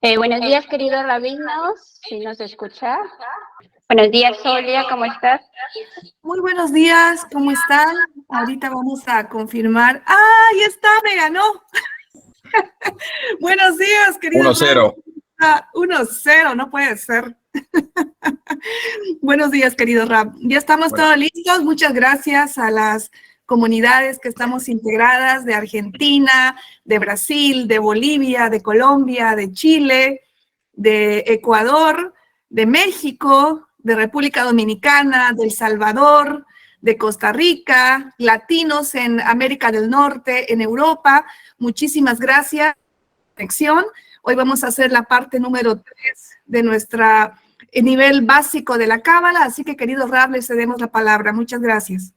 Buenos días, queridos rabinos, si nos escucha. Buenos días, Solia, ¿cómo estás? Muy buenos días, ¿cómo están? Ahorita vamos a confirmar. ¡Ah, ya está! ¡Me ganó! Buenos días, queridos. 1-0. 1-0, no puede ser. Buenos días, querido Rab. Ya estamos todos listos. Muchas gracias a las comunidades que estamos integradas de Argentina, de Brasil, de Bolivia, de Colombia, de Chile, de Ecuador, de México, de República Dominicana, de El Salvador, de Costa Rica, latinos en América del Norte, en Europa. Muchísimas gracias por la conexión. Hoy vamos a hacer la parte número 3 de nuestra nivel básico de la Cábala, así que, querido Rab, le cedemos la palabra. Muchas gracias.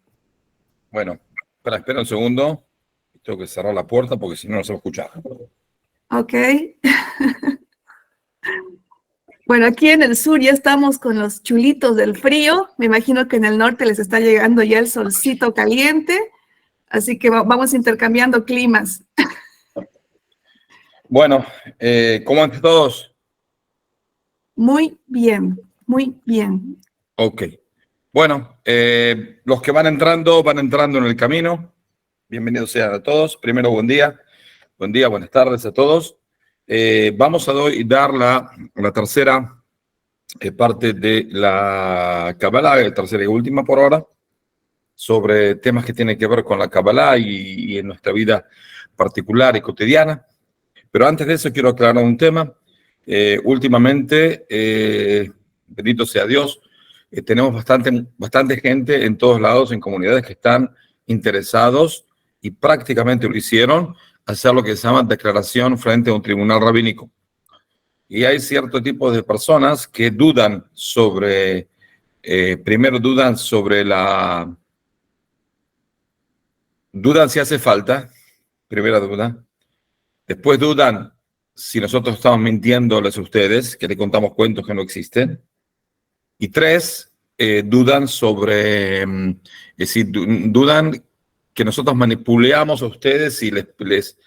Bueno, espera un segundo. Tengo que cerrar la puerta porque si no, no se va a escuchar. Ok. Bueno, aquí en el sur ya estamos con los chulitos del frío. Me imagino que en el norte les está llegando ya el solcito caliente. Así que vamos intercambiando climas. Bueno, ¿cómo están todos? Muy bien, muy bien. Ok. Bueno, los que van entrando en el camino. Bienvenidos sean a todos. Primero, buen día, buenas tardes a todos. Vamos a dar la tercera parte de la Kabbalah, la tercera y última por ahora, sobre temas que tienen que ver con la Kabbalah y en nuestra vida particular y cotidiana. Pero antes de eso quiero aclarar un tema. Últimamente, bendito sea Dios, tenemos bastante gente en todos lados, en comunidades que están interesados y prácticamente lo hicieron, hacer lo que se llama declaración frente a un tribunal rabínico. Y hay cierto tipo de personas que dudan sobre, primero dudan si hace falta, primera duda. Después dudan si nosotros estamos mintiéndoles a ustedes, que le contamos cuentos que no existen. Y 3, dudan dudan que nosotros manipulamos a ustedes y les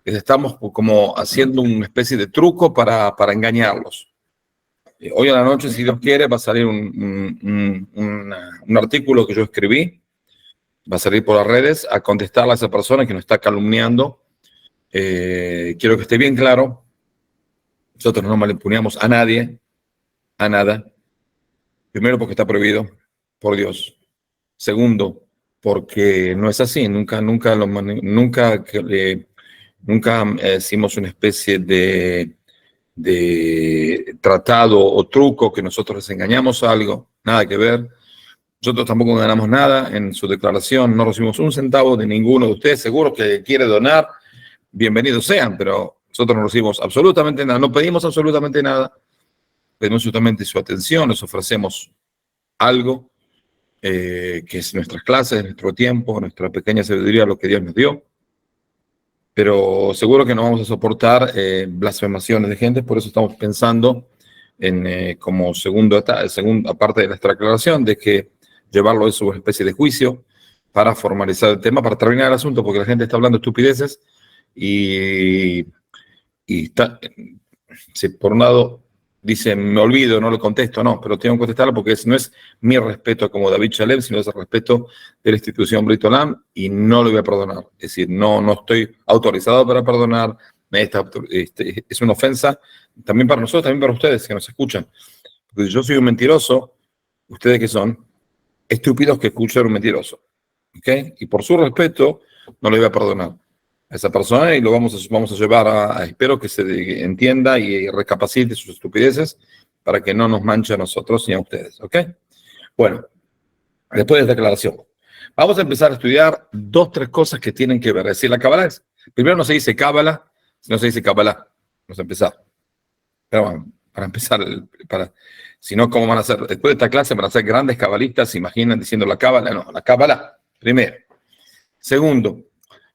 estamos como haciendo una especie de truco para engañarlos. Hoy a la noche, si Dios quiere, va a salir un artículo que yo escribí, va a salir por las redes a contestarle a esa persona que nos está calumniando. Quiero que esté bien claro, nosotros no manipulamos a nadie, a nada. Primero, porque está prohibido por Dios. Segundo, porque no es así. Nunca hicimos una especie de tratado o truco que nosotros les engañamos a algo. Nada que ver. Nosotros tampoco ganamos nada en su declaración. No recibimos un centavo de ninguno de ustedes. Seguro que quiere donar, bienvenidos sean, pero nosotros no recibimos absolutamente nada. No pedimos absolutamente nada. Pedimos justamente su atención. Les ofrecemos algo que es nuestras clases, nuestro tiempo, nuestra pequeña sabiduría, lo que Dios nos dio. Pero seguro que no vamos a soportar blasfemaciones de gente, por eso estamos pensando en como segunda parte de nuestra aclaración, de que llevarlo a una especie de juicio para formalizar el tema, para terminar el asunto, porque la gente está hablando estupideces y está, si por un lado dice, me olvido, no lo contesto, no, pero tengo que contestarlo porque no es mi respeto como David Shalem, sino es el respeto de la institución Brit Olam y no lo voy a perdonar. Es decir, no estoy autorizado para perdonar. Es una ofensa también para nosotros, también para ustedes que nos escuchan. Porque yo soy un mentiroso, ustedes que son estúpidos que escuchan a un mentiroso. ¿Okay? Y por su respeto, no le voy a perdonar a esa persona y lo vamos a llevar espero que se entienda y recapacite sus estupideces para que no nos manche a nosotros ni a ustedes, ¿ok? Bueno, después de esta aclaración, vamos a empezar a estudiar 3 cosas que tienen que ver. Es decir, la Kabbalah primero no se dice Kabbalah, sino se dice Kabbalah. Vamos a empezar. Pero bueno, para empezar, si no, ¿cómo van a hacer? Después de esta clase van a ser grandes cabalistas, se imaginan diciendo la Kabbalah. No, la Kabbalah, primero. Segundo,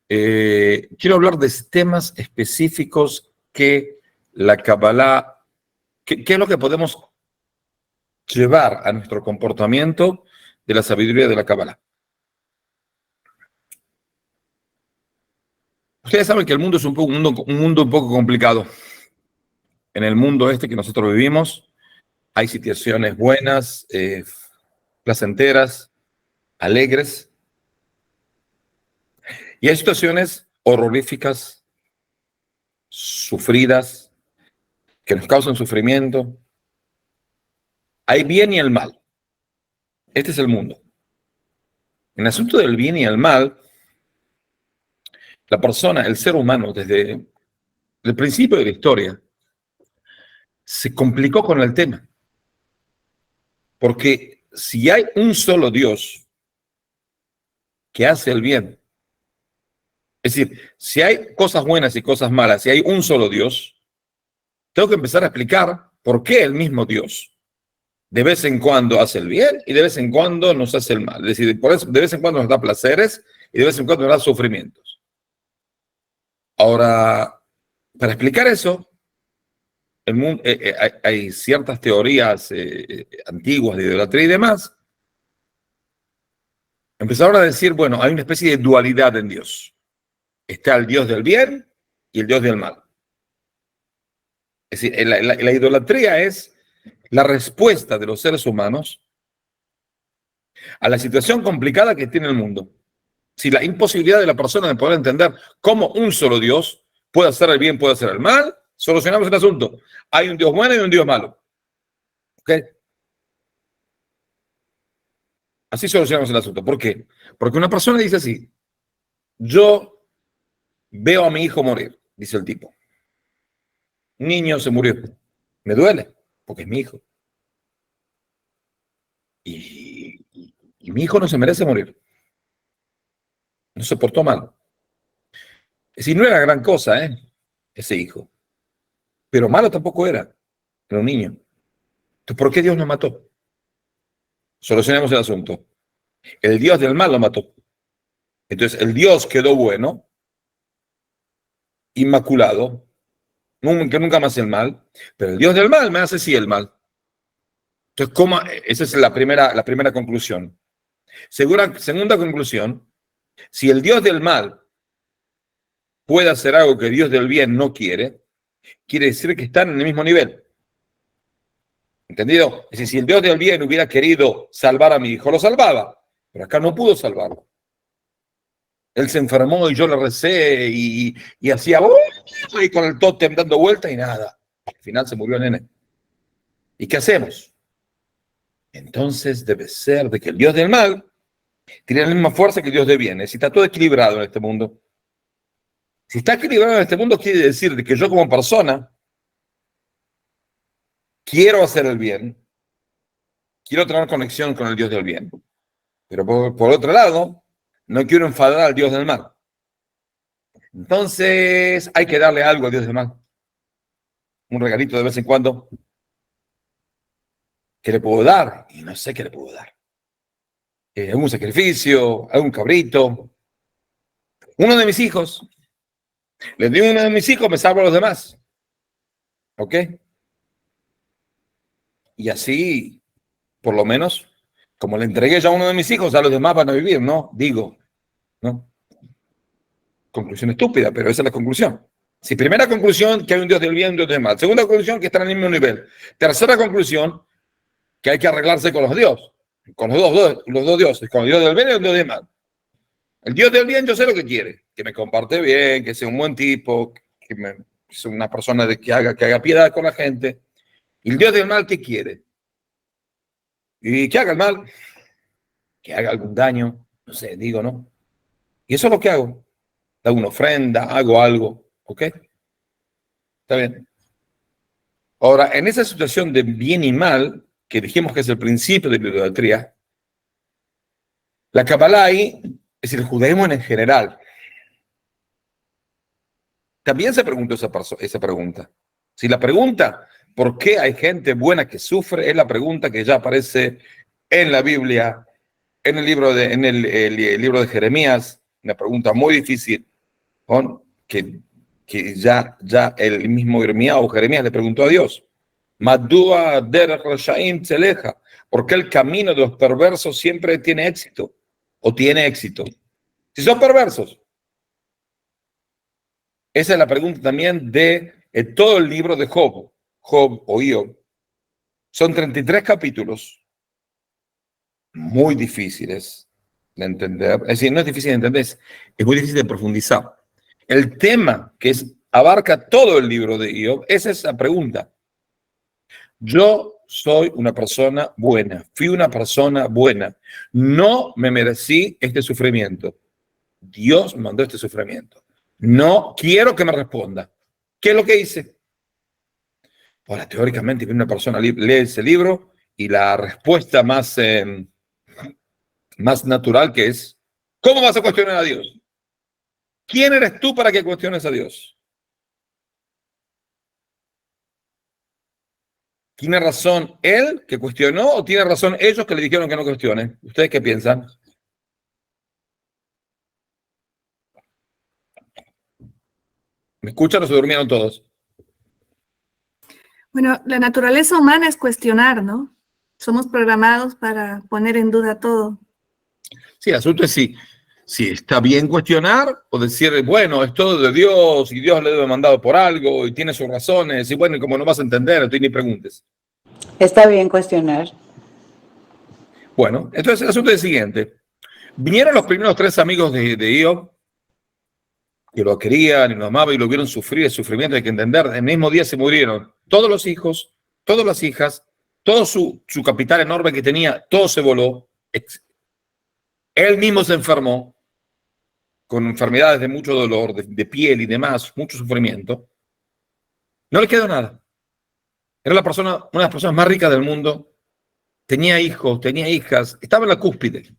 quiero hablar de temas específicos que la Kabbalah, ¿qué es lo que podemos llevar a nuestro comportamiento de la sabiduría de la Kabbalah? Ustedes saben que el mundo es un mundo un poco complicado. en el mundo este que nosotros vivimos, hay situaciones buenas, placenteras, alegres, y hay situaciones horroríficas, sufridas, que nos causan sufrimiento. Hay bien y el mal. Este es el mundo. En el asunto del bien y el mal, la persona, el ser humano, desde el principio de la historia, se complicó con el tema. Porque si hay un solo Dios que hace el bien, es decir, si hay cosas buenas y cosas malas, si hay un solo Dios, tengo que empezar a explicar por qué el mismo Dios de vez en cuando hace el bien y de vez en cuando nos hace el mal. Es decir, por eso de vez en cuando nos da placeres y de vez en cuando nos da sufrimientos. Ahora, para explicar eso, el mundo, hay ciertas teorías antiguas de idolatría y demás. Empezaron a decir, bueno, hay una especie de dualidad en Dios. Está el Dios del bien y el Dios del mal. Es decir, la idolatría es la respuesta de los seres humanos a la situación complicada que tiene el mundo. Si la imposibilidad de la persona de poder entender cómo un solo Dios puede hacer el bien, puede hacer el mal, solucionamos el asunto. Hay un Dios bueno y un Dios malo. ¿Ok? Así solucionamos el asunto. ¿Por qué? Porque una persona dice así: yo veo a mi hijo morir, dice el tipo. Un niño se murió. Me duele, porque es mi hijo. Y mi hijo no se merece morir. No se portó mal. Es decir, no era gran cosa, ese hijo. Pero malo tampoco era. Era un niño. Entonces, ¿por qué Dios nos mató? Solucionemos el asunto. El Dios del mal lo mató. Entonces, el Dios quedó bueno, inmaculado, que nunca me hace el mal, pero el Dios del mal me hace sí el mal. Entonces, ¿cómo? Esa es la primera conclusión. Segunda conclusión: si el Dios del mal puede hacer algo que Dios del bien no quiere, quiere decir que están en el mismo nivel. ¿Entendido? Es decir, si el Dios del bien hubiera querido salvar a mi hijo, lo salvaba, pero acá no pudo salvarlo. Él se enfermó y yo le recé y hacía y con el tótem dando vuelta y nada. Al final se murió el nene. ¿Y qué hacemos? Entonces debe ser de que el Dios del mal tiene la misma fuerza que el Dios del bien. Es decir, está todo equilibrado en este mundo. Si está equilibrado en este mundo, quiere decir de que yo como persona quiero hacer el bien, quiero tener conexión con el Dios del bien, pero por otro lado, no quiero enfadar al Dios del mal. Entonces hay que darle algo al Dios del mal. Un regalito de vez en cuando. ¿Qué le puedo dar? Y no sé qué le puedo dar. Algún sacrificio, algún cabrito. Uno de mis hijos. Le doy uno de mis hijos, me salvo a los demás. ¿Ok? Y así, por lo menos, como le entregué ya a uno de mis hijos, a los demás van a vivir, ¿no? Digo, ¿no? Conclusión estúpida, pero esa es la conclusión. Si primera conclusión, que hay un Dios del bien y un Dios del mal. Segunda conclusión, que están al mismo nivel. Tercera conclusión, que hay que arreglarse con los dioses. Con los dos dioses, con el Dios del bien y el Dios del mal. El Dios del bien yo sé lo que quiere, que me comparte bien, que sea un buen tipo, que sea una persona que haga piedad con la gente. Y el Dios del mal, ¿qué quiere? Y que haga el mal, que haga algún daño, no sé, digo, ¿no? Y eso es lo que hago. Hago una ofrenda, hago algo, ¿ok? Está bien. Ahora, en esa situación de bien y mal, que dijimos que es el principio de la idolatría, la Kabbalah ahí, es decir, el judaísmo en general, también se preguntó esa pregunta. Si la pregunta, ¿por qué hay gente buena que sufre? Es la pregunta que ya aparece en la Biblia, en el libro el libro de Jeremías, una pregunta muy difícil, que ya el mismo Jeremías le preguntó a Dios: Madúa derech rashaim tzeleja, ¿por qué el camino de los perversos siempre tiene éxito? ¿O tiene éxito? Si son perversos. Esa es la pregunta también de todo el libro de Job. Job o Job, son 33 capítulos muy difíciles de entender. Es decir, no es difícil de entender, es muy difícil de profundizar. El tema abarca todo el libro de Job es esa pregunta. Yo soy una persona buena, fui una persona buena, no me merecí este sufrimiento. Dios me mandó este sufrimiento. No quiero que me responda. ¿Qué es lo que hice? Ahora, teóricamente, una persona lee ese libro y la respuesta más natural que es, ¿cómo vas a cuestionar a Dios? ¿Quién eres tú para que cuestiones a Dios? ¿Tiene razón él que cuestionó o tiene razón ellos que le dijeron que no cuestione? ¿Ustedes qué piensan? ¿Me escuchan o se durmieron todos? Bueno, la naturaleza humana es cuestionar, ¿no? Somos programados para poner en duda todo. Sí, el asunto es si está bien cuestionar o decir, bueno, es todo de Dios y Dios le debe mandado por algo y tiene sus razones y bueno, y como no vas a entender, tú ni preguntes. Está bien cuestionar. Bueno, entonces el asunto es el siguiente. Vinieron los primeros 3 amigos de Job, que lo querían y lo amaban y lo vieron sufrir, el sufrimiento hay que entender. El mismo día se murieron todos los hijos, todas las hijas, todo su capital enorme que tenía, todo se voló. Él mismo se enfermó con enfermedades de mucho dolor, de piel y demás, mucho sufrimiento. No le quedó nada. Era una de las personas más ricas del mundo. Tenía hijos, tenía hijas, estaba en la cúspide.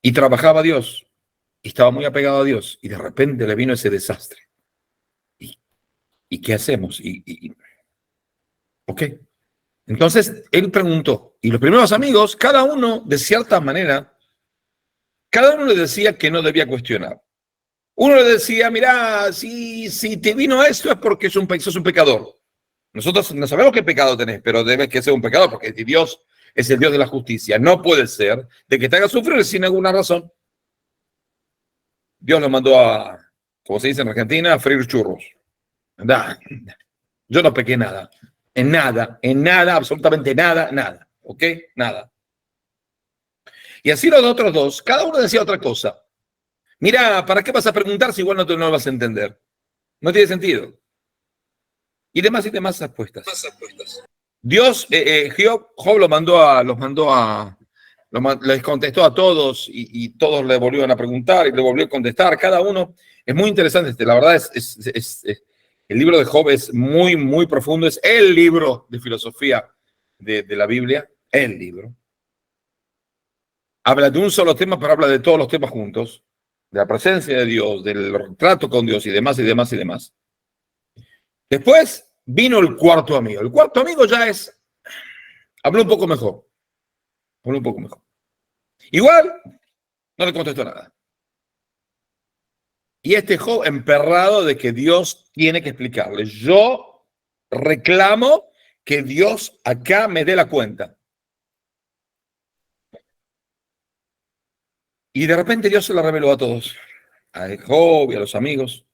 Y trabajaba a Dios. Y estaba muy apegado a Dios. Y de repente le vino ese desastre. ¿Y qué hacemos? Ok. Entonces, él preguntó. Y los primeros amigos, cada uno, de cierta manera, cada uno le decía que no debía cuestionar. Uno le decía, mira, si te vino esto es porque sos un pecador. Nosotros no sabemos qué pecado tenés, pero debes que ser un pecador porque Dios es el Dios de la justicia. No puede ser de que te haga sufrir sin ninguna razón. Dios lo mandó a, como se dice en Argentina, a freír churros. Nah, yo no pequé nada. En nada, absolutamente nada. ¿Ok? Nada. Y así los otros dos, cada uno decía otra cosa. Mira, ¿para qué vas a preguntar si igual no lo vas a entender? No tiene sentido. Y demás respuestas. Dios, Job les contestó a todos y todos le volvieron a preguntar y le volvió a contestar. Cada uno es muy interesante. La verdad el libro de Job es muy, muy profundo. Es el libro de filosofía de la Biblia. El libro. Habla de un solo tema, pero habla de todos los temas juntos. De la presencia de Dios, del trato con Dios y demás. Después vino el cuarto amigo. El cuarto amigo habló un poco mejor. Igual, no le contestó nada. Y Job emperrado de que Dios tiene que explicarle. Yo reclamo que Dios acá me dé la cuenta. Y de repente Dios se la reveló a todos. A Job y a los amigos.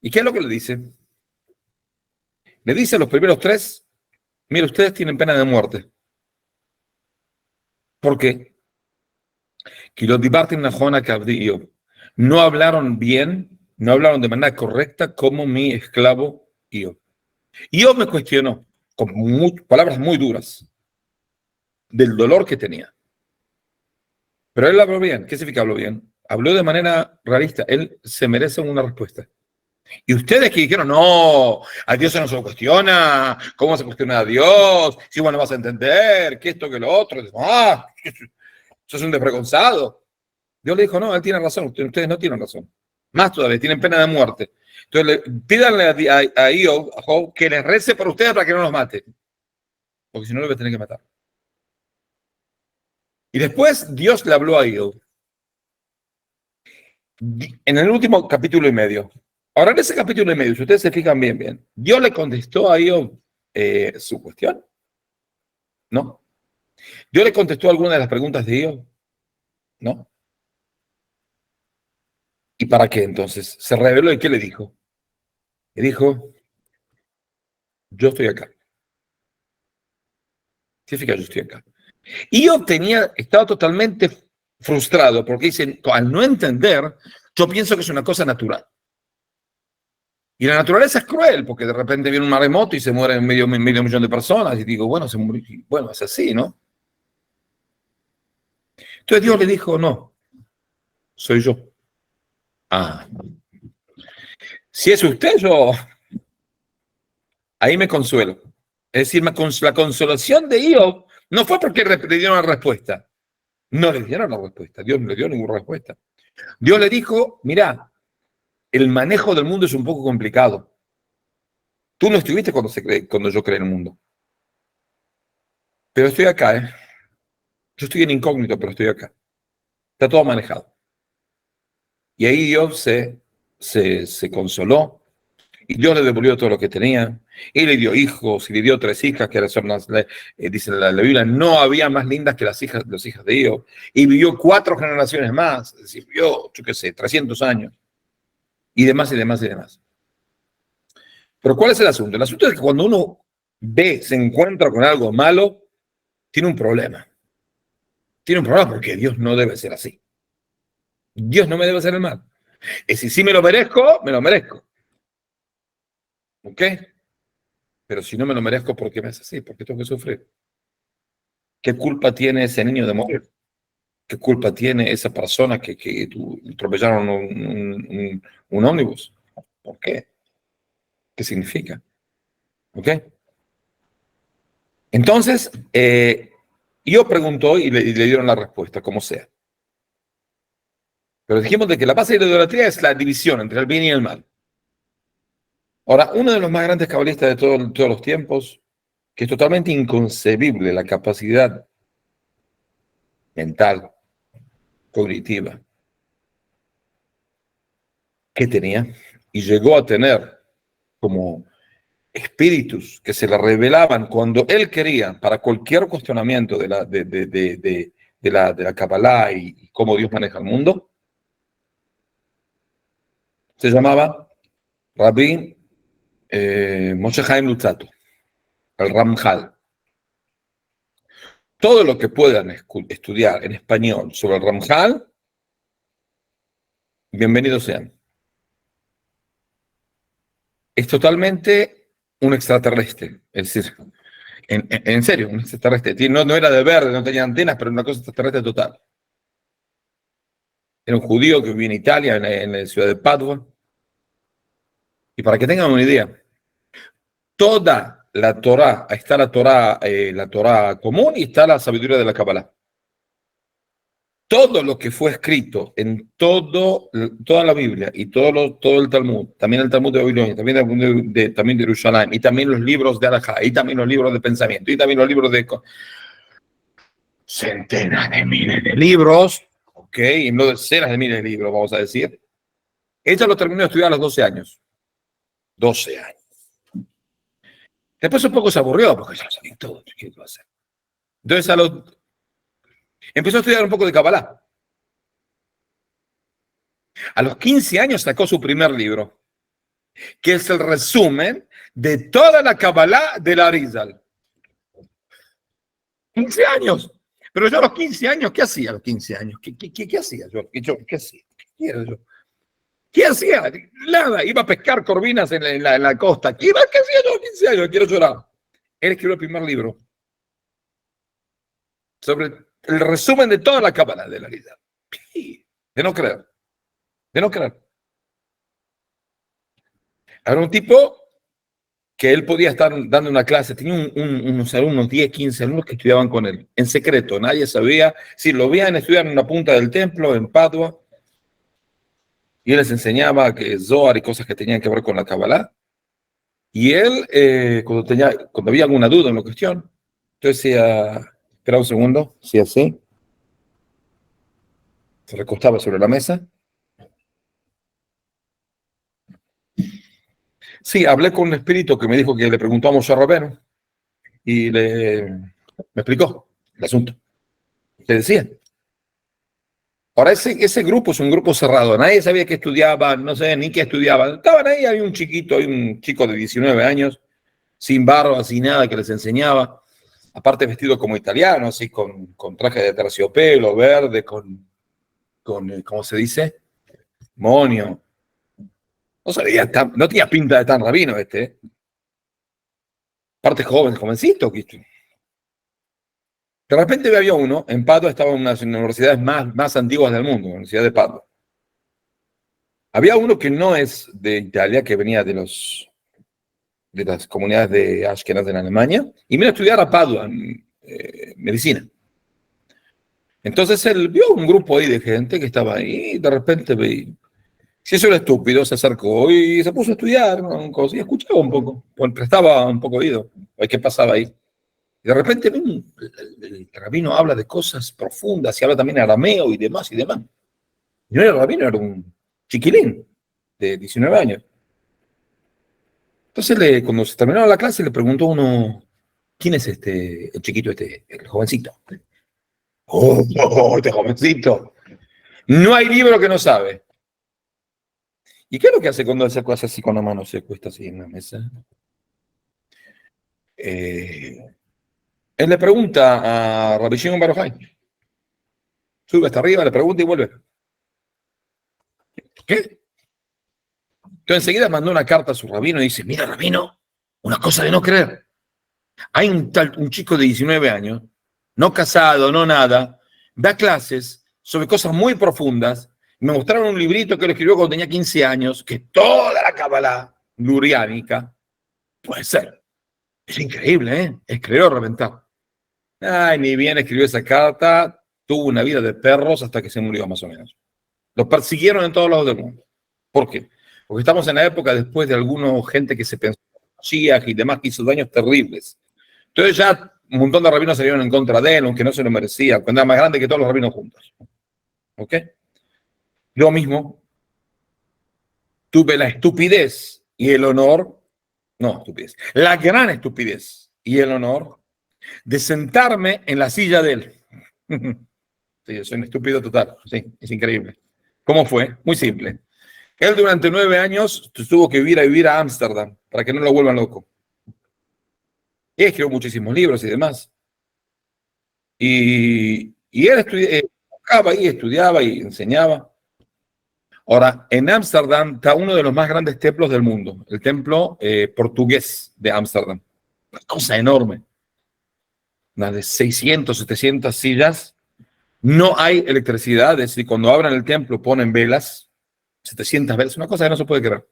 ¿Y qué es lo que le dice? Le dice a los primeros 3, mire, ustedes tienen pena de muerte. ¿Por qué? Que los dibarten Najona Cabdillo. No hablaron bien, no hablaron de manera correcta como mi esclavo Job. Job me cuestionó con palabras muy duras del dolor que tenía. Pero él habló bien. ¿Qué significa habló bien? Habló de manera realista. Él se merece una respuesta. Y ustedes que dijeron, no, a Dios se no se lo cuestiona, ¿cómo se cuestiona a Dios? Si bueno vas a entender, que esto, que lo otro. Eso es un desvergonzado. Dios le dijo, no, él tiene razón, ustedes no tienen razón. Más todavía, tienen pena de muerte. Entonces, pídanle a Job que les rece por ustedes para que no los mate. Porque si no, lo va a tener que matar. Y después Dios le habló a Job. En el último capítulo y medio. Ahora, en ese capítulo y medio, si ustedes se fijan bien, ¿Dios le contestó a Job su cuestión? No. ¿Dios le contestó alguna de las preguntas de Job? No. ¿Y para qué entonces? Se reveló y ¿qué le dijo? Le dijo, yo estoy acá. Significa yo estoy acá. Y yo estaba totalmente frustrado porque dicen, al no entender, yo pienso que es una cosa natural. Y la naturaleza es cruel porque de repente viene un maremoto y se mueren medio millón de personas y digo, bueno, bueno, es así, ¿no? Entonces Dios le dijo, no, soy yo. Ah, si es usted, yo ahí me consuelo. Es decir, la consolación de Dios no fue porque le dieron la respuesta. No le dieron la respuesta. Dios no le dio ninguna respuesta. Dios le dijo, mira, el manejo del mundo es un poco complicado. Tú no estuviste cuando yo creé el mundo. Pero estoy acá, ¿eh? Yo estoy en incógnito, pero estoy acá. Está todo manejado. Y ahí Dios se consoló. Y Dios le devolvió todo lo que tenía. Y le dio hijos, y le dio 3 hijas, que son dice la Biblia, no había más lindas que las hijas de Dios. Y vivió 4 generaciones más. Es decir, vivió, yo qué sé, 300 años. Y demás, y demás, y demás. Pero ¿cuál es el asunto? El asunto es que cuando uno se encuentra con algo malo, tiene un problema. Tiene un problema porque Dios no debe ser así. Dios no me debe hacer el mal. Es decir, si me lo merezco, me lo merezco. ¿Ok? Pero si no me lo merezco, ¿por qué me hace así? ¿Por qué tengo que sufrir? ¿Qué culpa tiene ese niño de morir? ¿Qué culpa tiene esa persona que atropellaron un ómnibus? ¿Por qué? ¿Qué significa? ¿Ok? Entonces, yo pregunto y le dieron la respuesta, como sea. Pero dijimos de que la base de la idolatría es la división entre el bien y el mal. Ahora, uno de los más grandes cabalistas de todos los tiempos, que es totalmente inconcebible la capacidad mental, cognitiva, que tenía, y llegó a tener como espíritus que se le revelaban cuando él quería, para cualquier cuestionamiento de la Kabbalah y cómo Dios maneja el mundo, se llamaba Rabbi Moshe Chaim Luzzatto, el Ramjal. Todo lo que puedan estudiar en español sobre el Ramjal, bienvenidos sean. Es totalmente un extraterrestre, es decir, en serio, un extraterrestre. No era de verde, no tenía antenas, pero una cosa extraterrestre total. Era un judío que vivía en Italia, en la ciudad de Padua. Y para que tengan una idea, toda la Torá, está la Torá común y está la sabiduría de la Kabbalah. Todo lo que fue escrito en toda la Biblia y todo el Talmud, también el Talmud de Babilonia, también de Jerusalén, y también los libros de Alajá, y también los libros de pensamiento, y también los libros de centenas de miles de libros, ok, y no decenas de miles de libros, vamos a decir. Ella lo terminó de estudiar a los 12 años. 12 años. Después un poco se aburrió, porque ya sabía todo. ¿Qué iba a hacer? Entonces empezó a estudiar un poco de Kabbalah. A los 15 años sacó su primer libro, que es el resumen de toda la Kabbalah de la Arizal. 15 años. Pero yo a los 15 años, ¿qué hacía a los 15 años? ¿Qué hacía yo? ¿Qué hacía? ¿Qué era yo? ¿Qué hacía? Nada, iba a pescar corvinas en la costa. ¿Qué hacía yo a los 15 años? Quiero llorar. Él escribió el primer libro sobre el resumen de toda la Kabbalah de la Arizal. De no creer. De no creer. Era un tipo que él podía estar dando una clase, tenía unos alumnos, 10, 15 alumnos que estudiaban con él, en secreto, nadie sabía, si lo veían estudiar en una punta del templo, en Padua, y él les enseñaba que Zohar y cosas que tenían que ver con la Kabbalah, y él, cuando había alguna duda en la cuestión, entonces decía, espera un segundo, sí, así, se recostaba sobre la mesa. Sí, hablé con un espíritu que me dijo que le preguntamos a Rabeno y me explicó el asunto. ¿Qué decía? Ahora, ese grupo es un grupo cerrado. Nadie sabía que estudiaban, no sé ni qué estudiaban. Estaban ahí, había un chico de 19 años, sin barba, sin nada, que les enseñaba. Aparte vestido como italiano, así con traje de terciopelo, verde, ¿cómo se dice? Monio. No tenía pinta de tan rabino este. Aparte jovencito. De repente había uno, en Padua estaba en una de las universidades más antiguas del mundo, la Universidad de Padua. Había uno que no es de Italia, que venía de las comunidades de Ashkenaz en Alemania, y vino a estudiar a Padua, medicina. Entonces él vio un grupo ahí de gente que estaba ahí, y de repente si eso era estúpido, se acercó y se puso a estudiar, ¿no? Y escuchaba un poco, prestaba un poco oído a qué pasaba ahí. Y de repente el rabino habla de cosas profundas y habla también arameo y demás y demás. Y no era rabino, era un chiquilín de 19 años. Entonces, cuando se terminó la clase, le preguntó a uno, ¿quién es el chiquito el jovencito? Este jovencito. No hay libro que no sabe. ¿Y qué es lo que hace cuando hace cosas así con la mano? Se cuesta así en la mesa. Él le pregunta a Rabbi Shimon Bar Yochai. Sube hasta arriba, le pregunta y vuelve. ¿Qué? Entonces enseguida mandó una carta a su rabino y dice, mira, rabino, una cosa de no creer. Hay un chico de 19 años, no casado, no nada, da clases sobre cosas muy profundas. Me mostraron un librito que lo escribió cuando tenía 15 años, que toda la cábala luriánica puede ser. Es increíble, ¿eh? Escribió a reventar. Ay, ni bien escribió esa carta, tuvo una vida de perros hasta que se murió, más o menos. Lo persiguieron en todos lados del mundo. ¿Por qué? Porque estamos en la época después de alguna gente que se pensó Mashiach y demás que hizo daños terribles. Entonces ya un montón de rabinos salieron en contra de él, aunque no se lo merecía, cuando era más grande que todos los rabinos juntos. ¿Ok? Yo mismo tuve la estupidez y el honor, la gran estupidez y el honor de sentarme en la silla de él. Sí, yo soy un estúpido total, sí, es increíble. ¿Cómo fue? Muy simple. Él durante 9 años tuvo que vivir a Ámsterdam para que no lo vuelvan loco. Y escribió muchísimos libros y demás. Y él buscaba y estudiaba y enseñaba. Ahora, en Ámsterdam está uno de los más grandes templos del mundo, el templo portugués de Ámsterdam. Una cosa enorme. Una de 600, 700 sillas. No hay electricidad, es decir, cuando abran el templo ponen velas, 700 velas, una cosa que no se puede creer.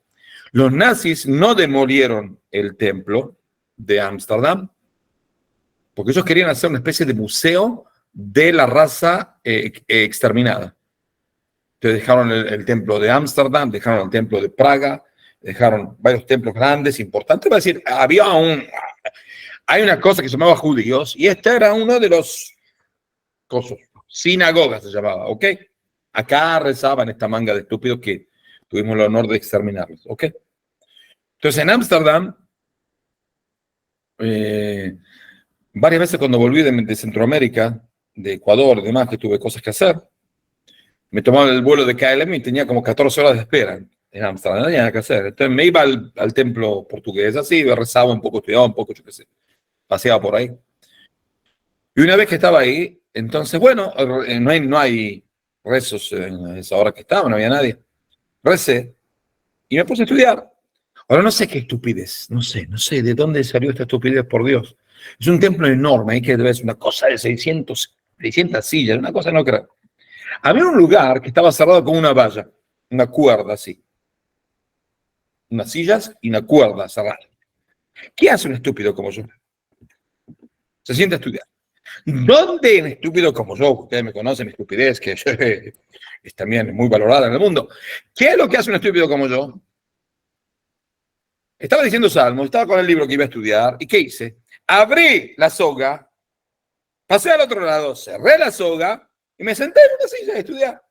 Los nazis no demolieron el templo de Ámsterdam porque ellos querían hacer una especie de museo de la raza exterminada. Entonces dejaron el templo de Ámsterdam, dejaron el templo de Praga, dejaron varios templos grandes, importantes. Va a decir, hay una cosa que se llamaba judíos y este era uno de los sinagogas se llamaba, ¿ok? Acá rezaban esta manga de estúpidos que tuvimos el honor de exterminarlos, ¿ok? Entonces en Ámsterdam, varias veces cuando volví de Centroamérica, de Ecuador y demás, que tuve cosas que hacer, me tomaba el vuelo de KLM y tenía como 14 horas de espera en Ámsterdam, no tenía nada que hacer. Entonces me iba al templo portugués, así, rezaba un poco, estudiaba un poco, yo qué sé, paseaba por ahí. Y una vez que estaba ahí, entonces, bueno, no hay rezos en esa hora que estaba, no había nadie. Recé y me puse a estudiar. Ahora no sé qué estupidez, no sé de dónde salió esta estupidez, por Dios. Es un templo enorme, hay que ver, es una cosa de 600 sillas, una cosa no creo. Había un lugar que estaba cerrado con una valla, una cuerda así. Unas sillas y una cuerda cerrada. ¿Qué hace un estúpido como yo? Se siente a estudiar. ¿Dónde un estúpido como yo, ustedes me conocen, mi estupidez, que es también muy valorada en el mundo? ¿Qué es lo que hace un estúpido como yo? Estaba diciendo salmos, estaba con el libro que iba a estudiar, ¿y qué hice? Abrí la soga, pasé al otro lado, cerré la soga y me senté en una silla a estudiar.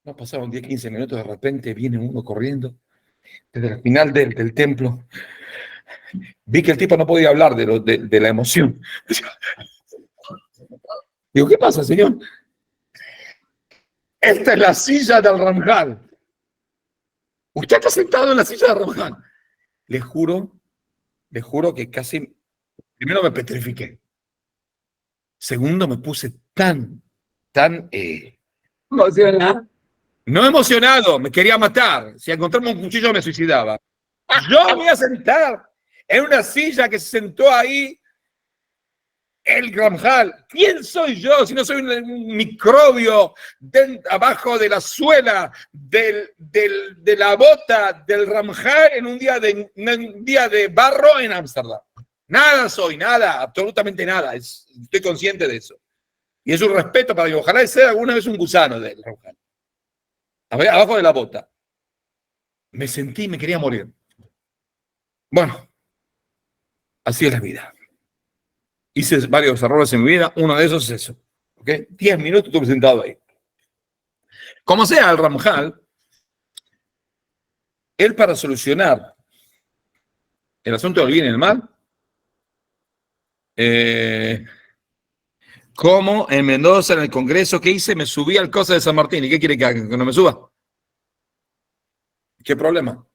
No pasaron 10, 15 minutos, de repente viene uno corriendo desde el final del templo. Vi que el tipo no podía hablar de la emoción. Digo, ¿qué pasa, señor? Esta es la silla del Ramjal. Usted está sentado en la silla del Ramjal. Les juro les juro que casi, primero me petrifiqué. Segundo, me puse tan, Emocionada. no emocionado, me quería matar. Si encontrarme un cuchillo me suicidaba. Yo me voy a sentar en una silla que se sentó ahí el Ramjal. ¿Quién soy yo si no soy un microbio abajo de la suela de la bota del Ramjal en un día de barro en Ámsterdam? Nada soy, nada, absolutamente nada. Estoy consciente de eso. Y es un respeto para mí. Ojalá sea alguna vez un gusano del Ramjal. Abajo de la bota. Me sentí, me quería morir. Bueno, así es la vida. Hice varios errores en mi vida, uno de esos es eso. ¿Okay? 10 minutos estuve sentado ahí. Como sea, el Ramjal, él para solucionar el asunto del bien y el mal, como en Mendoza, en el Congreso, ¿qué hice? Me subí al Cosa de San Martín. ¿Y qué quiere que haga? ¿Que no me suba? ¿Qué problema?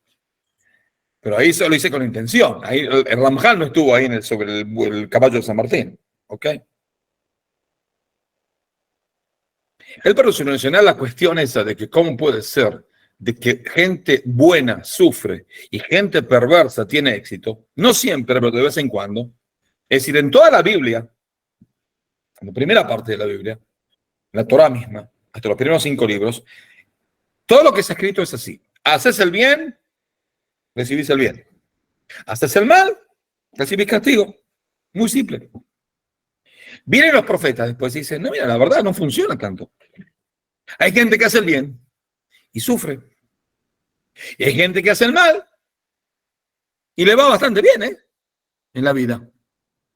Pero ahí solo hice con intención. Ahí, el Ramjal no estuvo ahí sobre el caballo de San Martín. ¿Ok? Él para solucionar la cuestión esa de que cómo puede ser de que gente buena sufre y gente perversa tiene éxito, no siempre, pero de vez en cuando. Es decir, en toda la Biblia, en la primera parte de la Biblia, la Torá misma, hasta los primeros 5 libros, todo lo que está escrito es así. Haces el bien, recibís el bien. Haces el mal, recibís castigo. Muy simple. Vienen los profetas después y dicen, no, mira, la verdad no funciona tanto. Hay gente que hace el bien y sufre. Y hay gente que hace el mal y le va bastante bien, en la vida.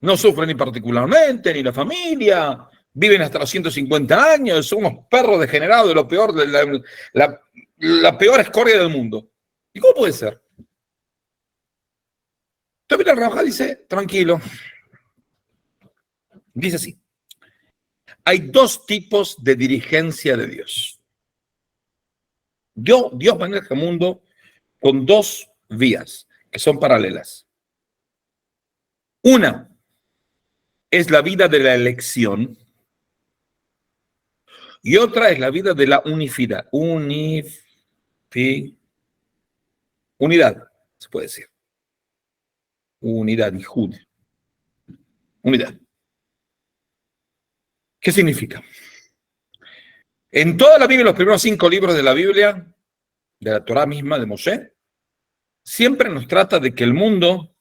No sufren ni particularmente, ni la familia. Viven hasta los 150 años. Son unos perros degenerados de lo peor, de la peor escoria del mundo. ¿Y cómo puede ser? Entonces el Ramjal dice, tranquilo. Dice así. Hay 2 tipos de dirigencia de Dios. Dios maneja el mundo con 2 vías que son paralelas. Una es la vida de la elección y otra es la vida de la unidad. Unidad, se puede decir. Unidad, Ihud. Unidad. ¿Qué significa? En toda la Biblia, los primeros 5 libros de la Biblia, de la Torá misma, de Moshe, siempre nos trata de que el mundo,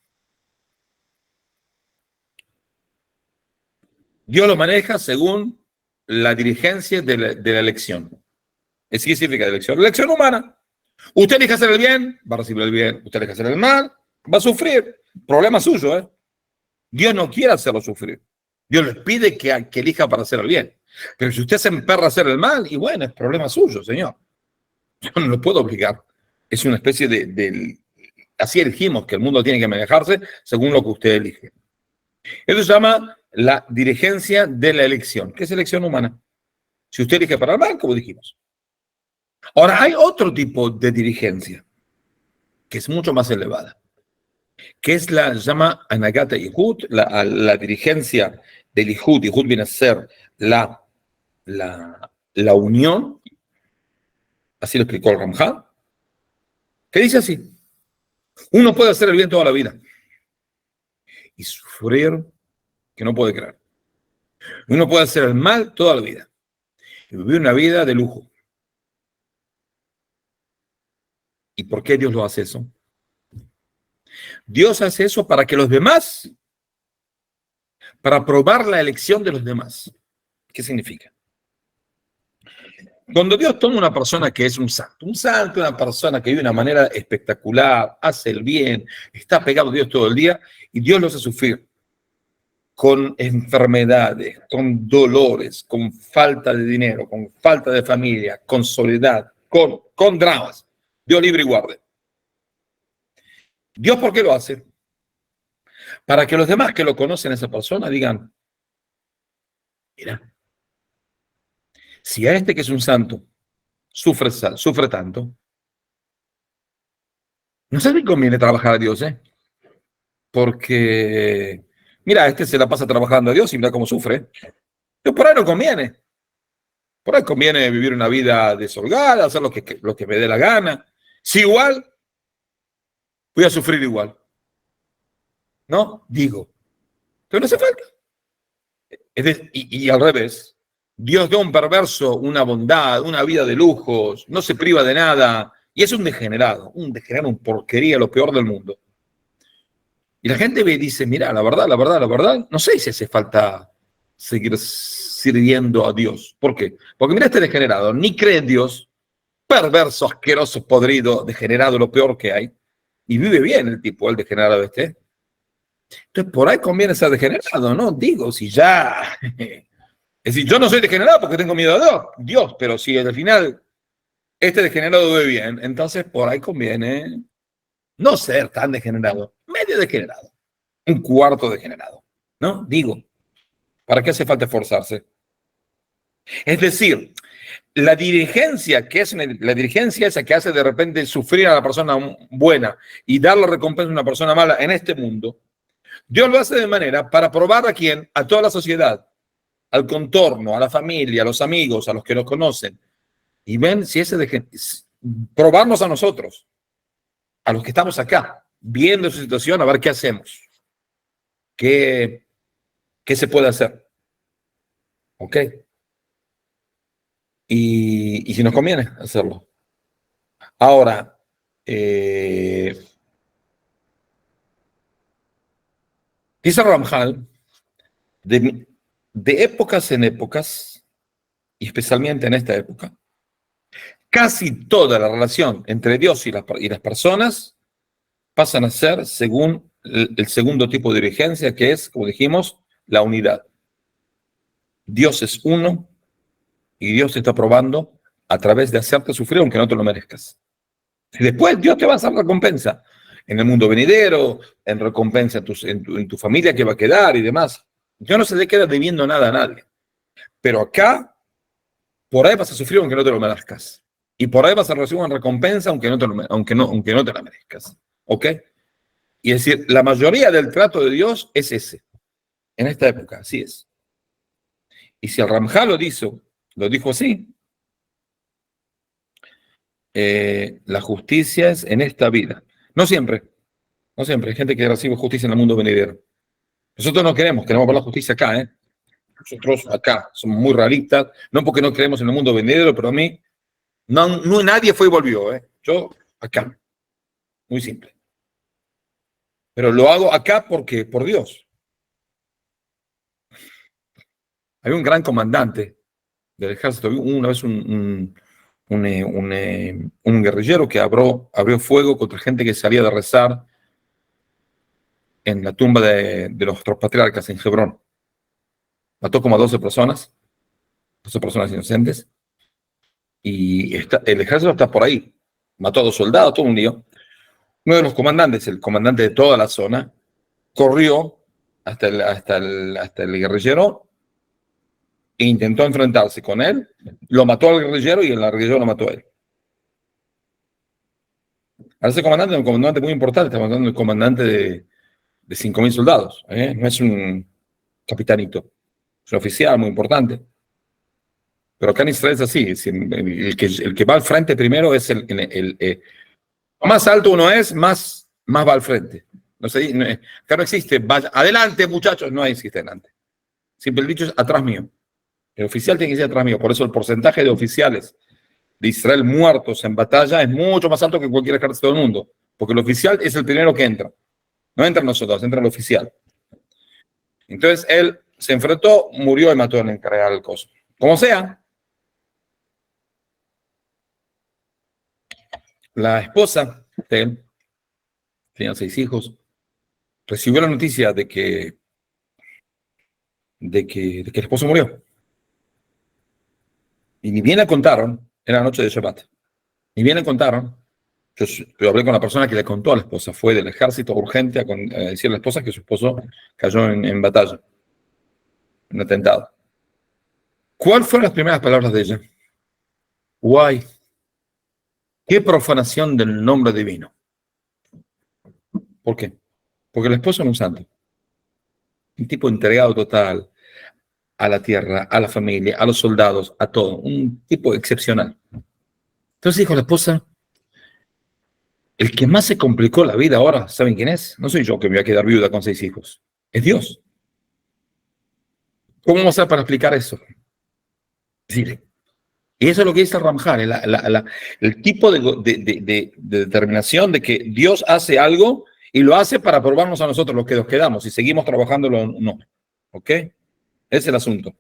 Dios lo maneja según la dirigencia de la elección. ¿Qué significa elección? La elección humana. Usted elige hacer el bien, va a recibir el bien. Usted elige hacer el mal, va a sufrir. Problema suyo, Dios no quiere hacerlo sufrir. Dios les pide que elija para hacer el bien. Pero si usted se emperra a hacer el mal, y bueno, es problema suyo, señor. Yo no lo puedo obligar. Es una especie así elegimos que el mundo tiene que manejarse según lo que usted elige. Eso se llama la dirigencia de la elección. ¿Qué es elección humana? Si usted elige para el mal, como dijimos. Ahora, hay otro tipo de dirigencia que es mucho más elevada, que es se llama Anagat Ihud, la dirigencia del Ihud. Ihud viene a ser la unión, así lo explicó el Ramjal, que dice así: uno puede hacer el bien toda la vida y sufrir que no puede creer. Uno puede hacer el mal toda la vida y vivir una vida de lujo. ¿Y por qué Dios lo hace eso? Dios hace eso para que los demás, para probar la elección de los demás. ¿Qué significa? Cuando Dios toma una persona que es un santo, una persona que vive de una manera espectacular, hace el bien, está pegado a Dios todo el día, y Dios lo hace sufrir con enfermedades, con dolores, con falta de dinero, con falta de familia, con soledad, con dramas. Dios libre y guarde. ¿Dios por qué lo hace? Para que los demás que lo conocen a esa persona digan, mira, si a este que es un santo sufre tanto, no sé si conviene trabajar a Dios, porque, mira, este se la pasa trabajando a Dios y mira cómo sufre. Pero por ahí no conviene. Por ahí conviene vivir una vida desholgada, hacer lo que me dé la gana. Si igual, voy a sufrir igual. ¿No? Digo. Pero no hace falta. Y al revés, Dios da a un perverso una bondad, una vida de lujos, no se priva de nada, y es un degenerado, un porquería, lo peor del mundo. Y la gente ve y dice, mira, la verdad, no sé si hace falta seguir sirviendo a Dios. ¿Por qué? Porque mira este degenerado, ni cree en Dios, perverso, asqueroso, podrido, degenerado, lo peor que hay, y vive bien el tipo, el degenerado este. Entonces, por ahí conviene ser degenerado, ¿no? Digo, si ya... Es decir, yo no soy degenerado porque tengo miedo a Dios, pero si al final este degenerado vive bien, entonces por ahí conviene no ser tan degenerado, medio degenerado, un cuarto degenerado, ¿no? Digo, ¿para qué hace falta esforzarse? Es decir, la dirigencia esa que hace de repente sufrir a la persona buena y darle recompensa a una persona mala en este mundo, Dios lo hace de manera para probar a quién, a toda la sociedad, al contorno, a la familia, a los amigos, a los que nos conocen. Y ven si probarnos a nosotros, a los que estamos acá, viendo su situación, a ver qué hacemos. ¿Qué se puede hacer? ¿Ok? Y si nos conviene hacerlo. Ahora, dice Ramjal, de épocas en épocas, y especialmente en esta época, casi toda la relación entre Dios y las personas pasan a ser según el segundo tipo de dirigencia, que es, como dijimos, la unidad. Dios es uno y Dios te está probando a través de hacerte sufrir aunque no te lo merezcas. Y después Dios te va a hacer recompensa en el mundo venidero, en recompensa en tu familia que va a quedar y demás. Dios no se le queda debiendo nada a nadie. Pero acá, por ahí vas a sufrir aunque no te lo merezcas. Y por ahí vas a recibir una recompensa aunque no te la merezcas. ¿Ok? Y es decir, la mayoría del trato de Dios es ese. En esta época, así es. Y si el Ramjá lo dijo así, la justicia es en esta vida. No siempre. Hay gente que recibe justicia en el mundo venidero. Nosotros no queremos ver la justicia acá, ¿eh? Nosotros acá somos muy realistas, no porque no creemos en el mundo venidero, pero a mí no nadie fue y volvió, ¿eh? Yo acá. Muy simple. Pero lo hago acá porque, por Dios. Hay un gran comandante del ejército, una vez un guerrillero que abrió fuego contra gente que salía de rezar en la tumba de los otros patriarcas en Hebrón. Mató como a 12 personas inocentes, y el ejército está por ahí. Mató a 2 soldados, todo un lío. Uno de los comandantes, el comandante de toda la zona, corrió hasta el guerrillero e intentó enfrentarse con él, lo mató al guerrillero y el guerrillero lo mató a él. Ahora ese comandante es un comandante muy importante, estamos hablando del comandante de 5.000 soldados, ¿eh? No es un capitanito, es un oficial muy importante. Pero acá en Israel es así, el que va al frente primero es más alto uno es, más va al frente. Acá no existe, vaya, adelante muchachos, no existe adelante. Siempre el dicho es atrás mío. El oficial tiene que ser atrás mío, por eso el porcentaje de oficiales de Israel muertos en batalla es mucho más alto que cualquier ejército del mundo, porque el oficial es el primero que entra. No entran nosotros, entra el oficial. Entonces él se enfrentó, murió y mató en el encargado del coso. Como sea, la esposa de él, tenía 6 hijos, recibió la noticia de que el esposo murió. Y ni bien le contaron, era la noche de Shabbat, ni bien le contaron. Yo hablé con la persona que le contó a la esposa, fue del ejército urgente a decirle a la esposa que su esposo cayó en batalla, en un atentado. ¿Cuáles fueron las primeras palabras de ella? Guay, qué profanación del nombre divino. ¿Por qué? Porque el esposo era un santo. Un tipo entregado total a la tierra, a la familia, a los soldados, a todo. Un tipo excepcional. Entonces dijo la esposa, el que más se complicó la vida ahora, ¿saben quién es? No soy yo que me voy a quedar viuda con 6 hijos. Es Dios. ¿Cómo vamos a hacer para explicar eso? Sí. Y eso es lo que dice el Ramjar, el tipo de determinación de que Dios hace algo y lo hace para probarnos a nosotros los que nos quedamos y seguimos trabajándolo o no. ¿Ok? Ese es el asunto.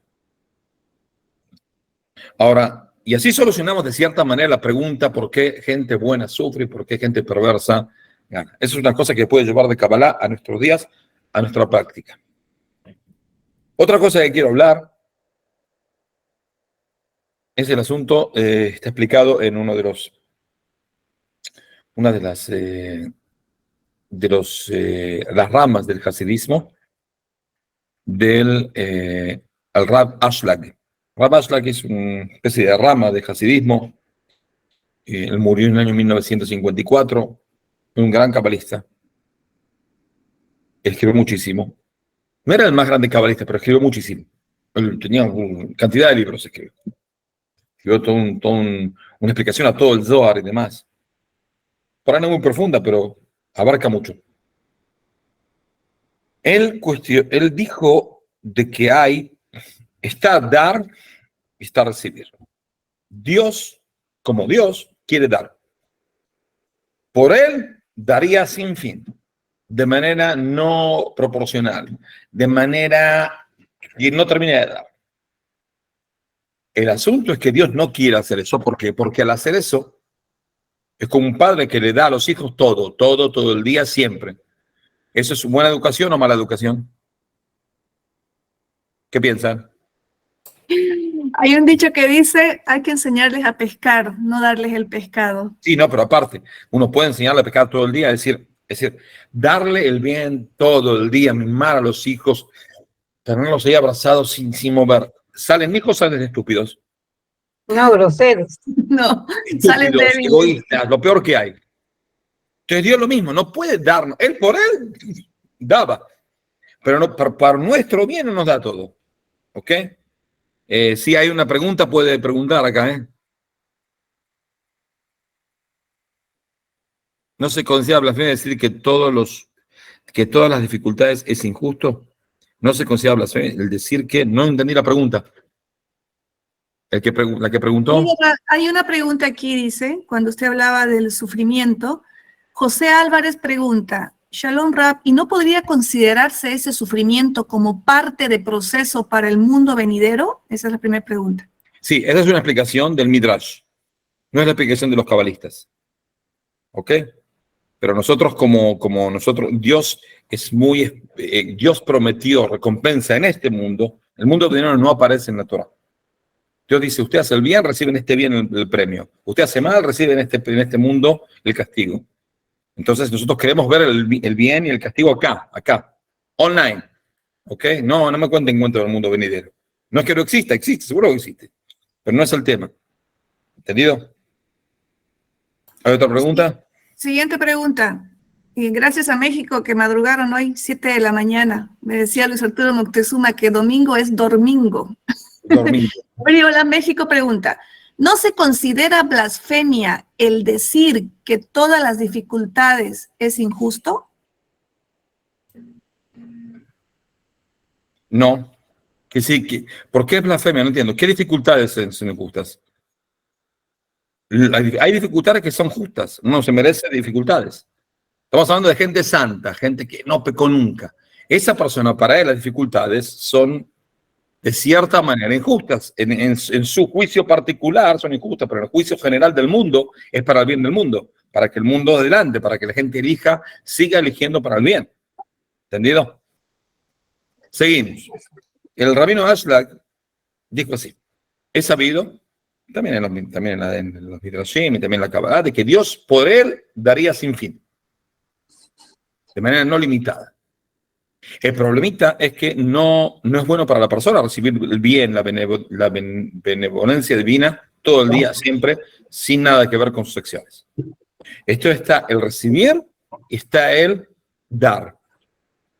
Ahora, y así solucionamos de cierta manera la pregunta por qué gente buena sufre y por qué gente perversa gana. Eso es una cosa que puede llevar de Kabbalah a nuestros días, a nuestra práctica. Otra cosa que quiero hablar es el asunto, está explicado en una de las ramas del hasidismo del al Rab Ashlag. Rab Ashlag es una especie de rama de hasidismo. Él murió en el año 1954, un gran cabalista. Escribió muchísimo. No era el más grande cabalista, pero escribió muchísimo. Él tenía una cantidad de libros, escribió una explicación a todo el Zohar y demás. Por ahí no muy profunda, pero abarca mucho. Él dijo de que está dar y está recibir. Dios, como Dios, quiere dar. Por él, daría sin fin, de manera no proporcional, de manera que no termina de dar. El asunto es que Dios no quiere hacer eso. ¿Por qué? Porque al hacer eso, es como un padre que le da a los hijos todo el día, siempre. ¿Eso es buena educación o mala educación? ¿Qué piensan? Hay un dicho que dice, hay que enseñarles a pescar, no darles el pescado. Sí, no, pero aparte, uno puede enseñarle a pescar todo el día, es decir, darle el bien todo el día, mimar a los hijos, tenerlos ahí abrazados sin mover. ¿Salen hijos o salen estúpidos? No, groseros. No, Estúpidos, salen débiles. egoístas, lo peor que hay. Entonces Dios lo mismo, no puede darnos. Él por él daba, pero no, para nuestro bien no nos da todo. ¿Ok? Si hay una pregunta, puede preguntar acá. No se considera blasfemia decir que todas las dificultades es injusto. No se considera blasfemia el decir que no entendí la pregunta. La que preguntó. Hay una pregunta aquí, dice, cuando usted hablaba del sufrimiento. José Álvarez pregunta, Shalom Rab, ¿y no podría considerarse ese sufrimiento como parte de proceso para el mundo venidero? Esa es la primera pregunta. Sí, esa es una explicación del Midrash. No es la explicación de los cabalistas. ¿Ok? Pero nosotros Dios es Dios prometió recompensa en este mundo. El mundo venidero no aparece en la Torah. Dios dice, usted hace el bien, recibe en este bien el premio. Usted hace mal, recibe en este mundo el castigo. Entonces nosotros queremos ver el bien y el castigo acá, online. ¿Ok? No me cuenten cuentos del mundo venidero. No es que no exista, existe, seguro que existe. Pero no es el tema. ¿Entendido? ¿Hay otra pregunta? Siguiente pregunta. Y gracias a México que madrugaron hoy 7 de la mañana. Me decía Luis Arturo Moctezuma que domingo es dormingo. Dormido. Hola, México pregunta, ¿no se considera blasfemia el decir que todas las dificultades es injusto? No. Que sí, ¿por qué es blasfemia? No entiendo. ¿Qué dificultades son injustas? Hay dificultades que son justas. Uno se merece dificultades. Estamos hablando de gente santa, gente que no pecó nunca. Esa persona, para él, las dificultades son de cierta manera injustas. En su juicio particular son injustas, pero en el juicio general del mundo es para el bien del mundo, para que el mundo adelante, para que la gente siga eligiendo para el bien. ¿Entendido? Seguimos. El rabino Ashlag dijo así, he sabido, también en los Midrashim y también en la Kabbalah, de que Dios por él daría sin fin, de manera no limitada. El problemita es que no es bueno para la persona recibir el bien, la benevolencia divina todo el día, siempre, sin nada que ver con sus acciones. Esto está el recibir y está el dar.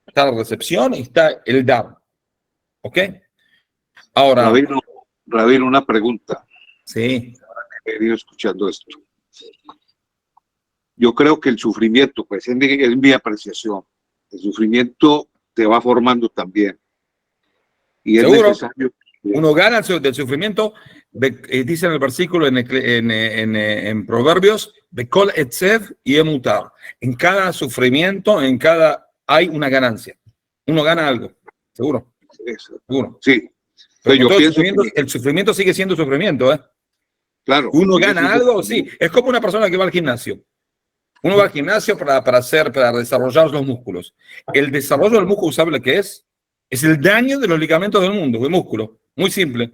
Está la recepción y está el dar. ¿Ok? Ahora, Rabino, una pregunta. sí, He venido escuchando esto. Yo creo que el sufrimiento, pues es mi apreciación, el sufrimiento te va formando también. Y es seguro, necesario. uno gana del sufrimiento, dice en el versículo en Proverbios, Bekol etzev y emutar. En cada sufrimiento, hay una ganancia. Uno gana algo, seguro. Seguro. Sí. Pero Yo pienso el sufrimiento sigue siendo sufrimiento, ¿eh? Claro. Uno gana algo, sí. Es como una persona que va al gimnasio. Uno va al gimnasio para desarrollar los músculos. El desarrollo del músculo, ¿sabe lo que es? Es el daño de los ligamentos del mundo, del músculo. Muy simple.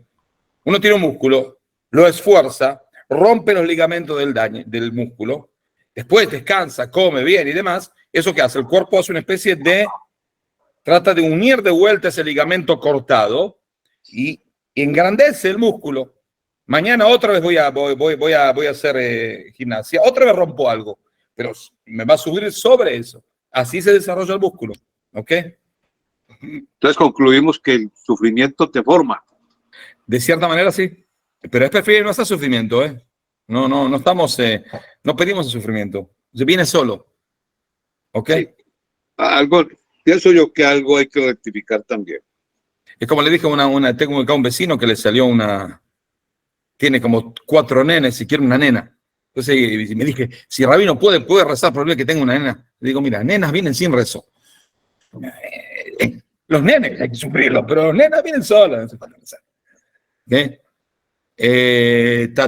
Uno tiene un músculo, lo esfuerza, rompe los ligamentos del músculo, después descansa, come bien y demás. ¿Eso qué hace? El cuerpo hace una especie trata de unir de vuelta ese ligamento cortado y engrandece el músculo. Mañana otra vez voy a hacer gimnasia, otra vez rompo algo, pero me va a subir sobre eso. Así se desarrolla el músculo, ¿ok? Entonces concluimos que el sufrimiento te forma. De cierta manera sí, pero es preferible no hacer sufrimiento, ¿eh? No estamos, no pedimos el sufrimiento, viene solo, ¿ok? Sí. Pienso yo que algo hay que rectificar también. Es como le dije tengo acá un vecino que le salió tiene como 4 nenes y quiere una nena. Entonces me dije, si Rabino puede rezar por el que tenga una nena. Le digo, mira, nenas vienen sin rezo. Los nenes hay que sufrirlos, pero los nenas vienen solas. ¿Okay?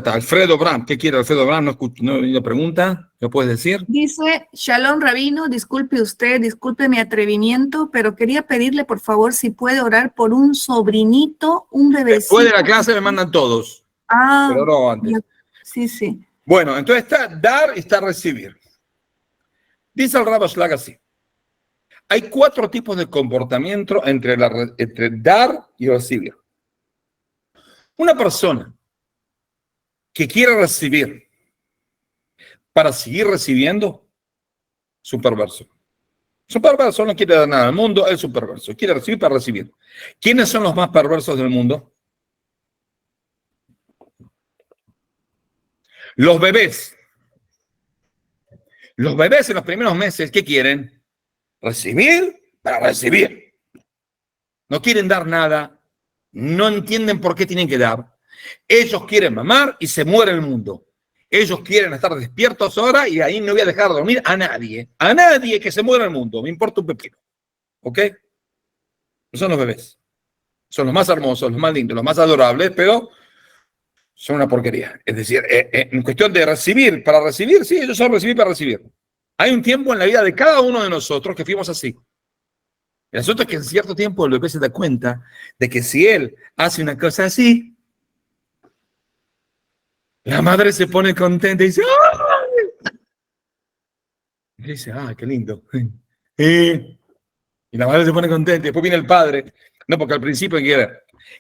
Alfredo Bram, ¿qué quiere Alfredo Bram? No pregunta, ¿me puedes decir? Dice, Shalom Rabino, disculpe usted, disculpe mi atrevimiento, pero quería pedirle por favor si puede orar por un sobrinito, un bebecito. Después de la clase me mandan todos. Pero no antes. Sí. Bueno, entonces está dar y está recibir. Dice el Rabbi Shlag así. Hay 4 tipos de comportamiento entre dar y recibir. Una persona que quiere recibir para seguir recibiendo, es un perverso. Su perverso no quiere dar nada al mundo, es un perverso. Quiere recibir para recibir. ¿Quiénes son los más perversos del mundo? Los bebés. Los bebés en los primeros meses, ¿qué quieren? Recibir para recibir. No quieren dar nada. No entienden por qué tienen que dar. Ellos quieren mamar y se muere el mundo. Ellos quieren estar despiertos ahora y ahí no voy a dejar dormir a nadie. A nadie que se muera el mundo. Me importa un pepino. ¿Ok? Son los bebés. Son los más hermosos, los más lindos, los más adorables, pero son una porquería. Es decir, en cuestión de recibir, para recibir, sí, ellos son recibir para recibir. Hay un tiempo en la vida de cada uno de nosotros que fuimos así. El asunto es que en cierto tiempo el bebé se da cuenta de que si él hace una cosa así, la madre se pone contenta y dice, ¡ay! Y dice, ¡ay, qué lindo! Y la madre se pone contenta y después viene el padre. No, porque al principio,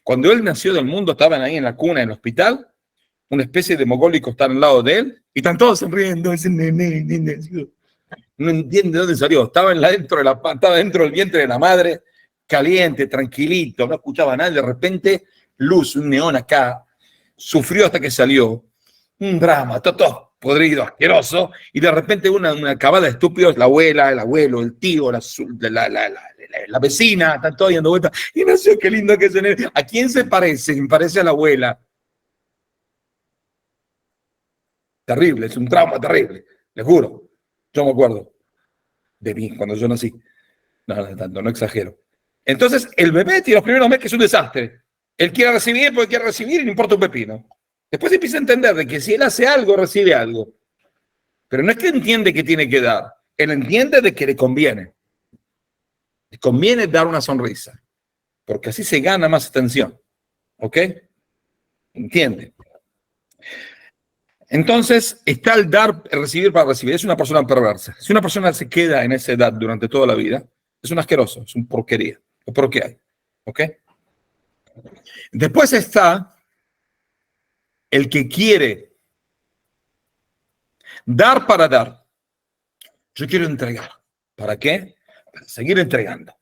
cuando él nació del mundo, estaban ahí en la cuna, en el hospital, una especie de mogólico está al lado de él y están todos sonriendo. Ese nene. No entiende de dónde salió. Estaba dentro del vientre de la madre, caliente, tranquilito, no escuchaba nada. De repente, luz, un neón acá. Sufrió hasta que salió. Un drama, todo podrido, asqueroso. Y de repente una cabada de estúpidos, la abuela, el abuelo, el tío, la vecina, están todos dando vueltas. Y no sé qué lindo que es nene. ¿A quién se parece? Me parece a la abuela. Terrible, es un trauma terrible, les juro. Yo me acuerdo de mí cuando yo nací. No tanto, no exagero. Entonces, el bebé tiene los primeros meses que es un desastre. Él quiere recibir porque quiere recibir y no importa un pepino. Después empieza a entender de que si él hace algo, recibe algo. Pero no es que entiende que tiene que dar. Él entiende de que le conviene. Le conviene dar una sonrisa. Porque así se gana más atención. ¿Ok? ¿Entiende? Entonces, está el dar, el recibir para recibir. Es una persona perversa. Si una persona se queda en esa edad durante toda la vida, es un asqueroso, es un porquería. Es por qué hay. ¿Ok? Después está el que quiere dar para dar. Yo quiero entregar. ¿Para qué? Para seguir entregando.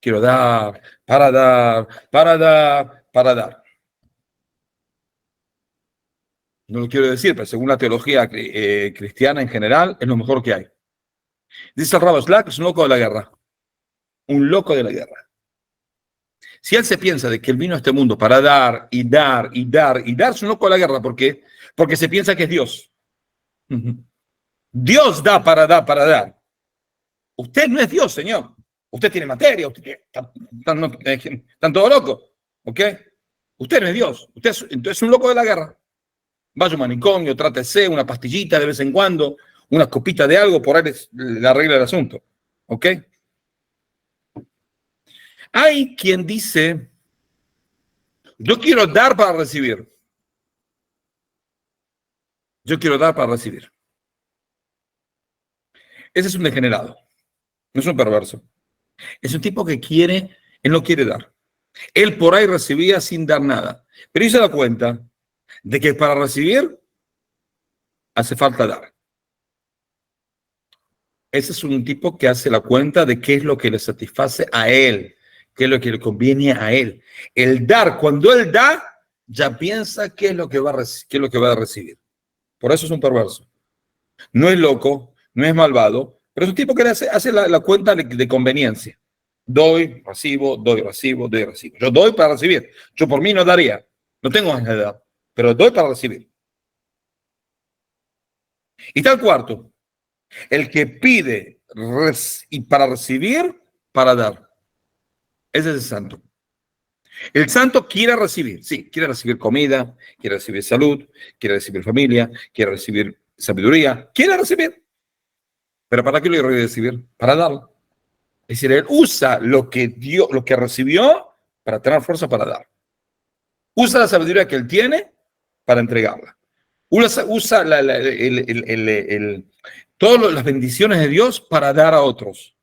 Quiero dar, para dar, para dar, para dar. No lo quiero decir, pero según la teología cristiana en general, es lo mejor que hay. Dice el Rabo Slack, es un loco de la guerra. Un loco de la guerra. Si él se piensa de que él vino a este mundo para dar y dar y dar y dar, es un loco de la guerra. ¿Por qué? Porque se piensa que es Dios. Dios da para dar, para dar. Usted no es Dios, señor. Usted tiene materia, usted están todos locos. ¿Ok? Usted no es Dios. Usted es un loco de la guerra. Vaya a un manicomio, trátese una pastillita de vez en cuando, una copita de algo, por ahí le arregla el asunto. ¿Ok? Hay quien dice, yo quiero dar para recibir. Yo quiero dar para recibir. Ese es un degenerado. No es un perverso. Es un tipo que quiere, él no quiere dar. Él por ahí recibía sin dar nada. Pero él se da cuenta de que para recibir hace falta dar. Ese es un tipo que hace la cuenta de qué es lo que le satisface a él, qué es lo que le conviene a él. El dar, cuando él da, ya piensa qué es lo que va a recibir. Por eso es un perverso. No es loco, no es malvado, pero es un tipo que hace la cuenta de conveniencia. Doy, recibo, doy, recibo, doy, recibo. Yo doy para recibir. Yo por mí no daría. No tengo ganas de dar, pero doy para recibir. Y está el cuarto. El que pide y para recibir, para dar. Ese es el santo. El santo quiere recibir, sí, quiere recibir comida, quiere recibir salud, quiere recibir familia, quiere recibir sabiduría, quiere recibir. ¿Pero para qué lo quiere recibir? Para darlo. Es decir, él usa lo que dio, lo que recibió para tener fuerza para dar. Usa la sabiduría que él tiene para entregarla. Usa todas las bendiciones de Dios para dar a otros.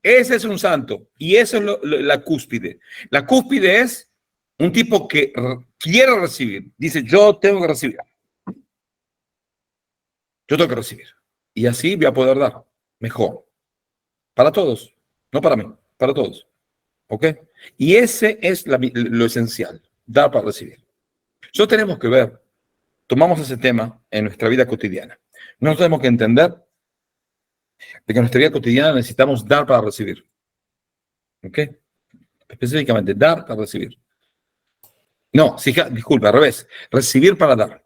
Ese es un santo y eso es la cúspide. La cúspide es un tipo que quiere recibir. Dice, yo tengo que recibir. Yo tengo que recibir. Y así voy a poder dar mejor. Para todos. No para mí, para todos. ¿Ok? Y ese es lo esencial. Dar para recibir. Nosotros tenemos que ver, tomamos ese tema en nuestra vida cotidiana. Nosotros tenemos que entender de que en nuestra vida cotidiana necesitamos dar para recibir. ¿Ok? Específicamente, dar para recibir. No, disculpa, al revés. Recibir para dar.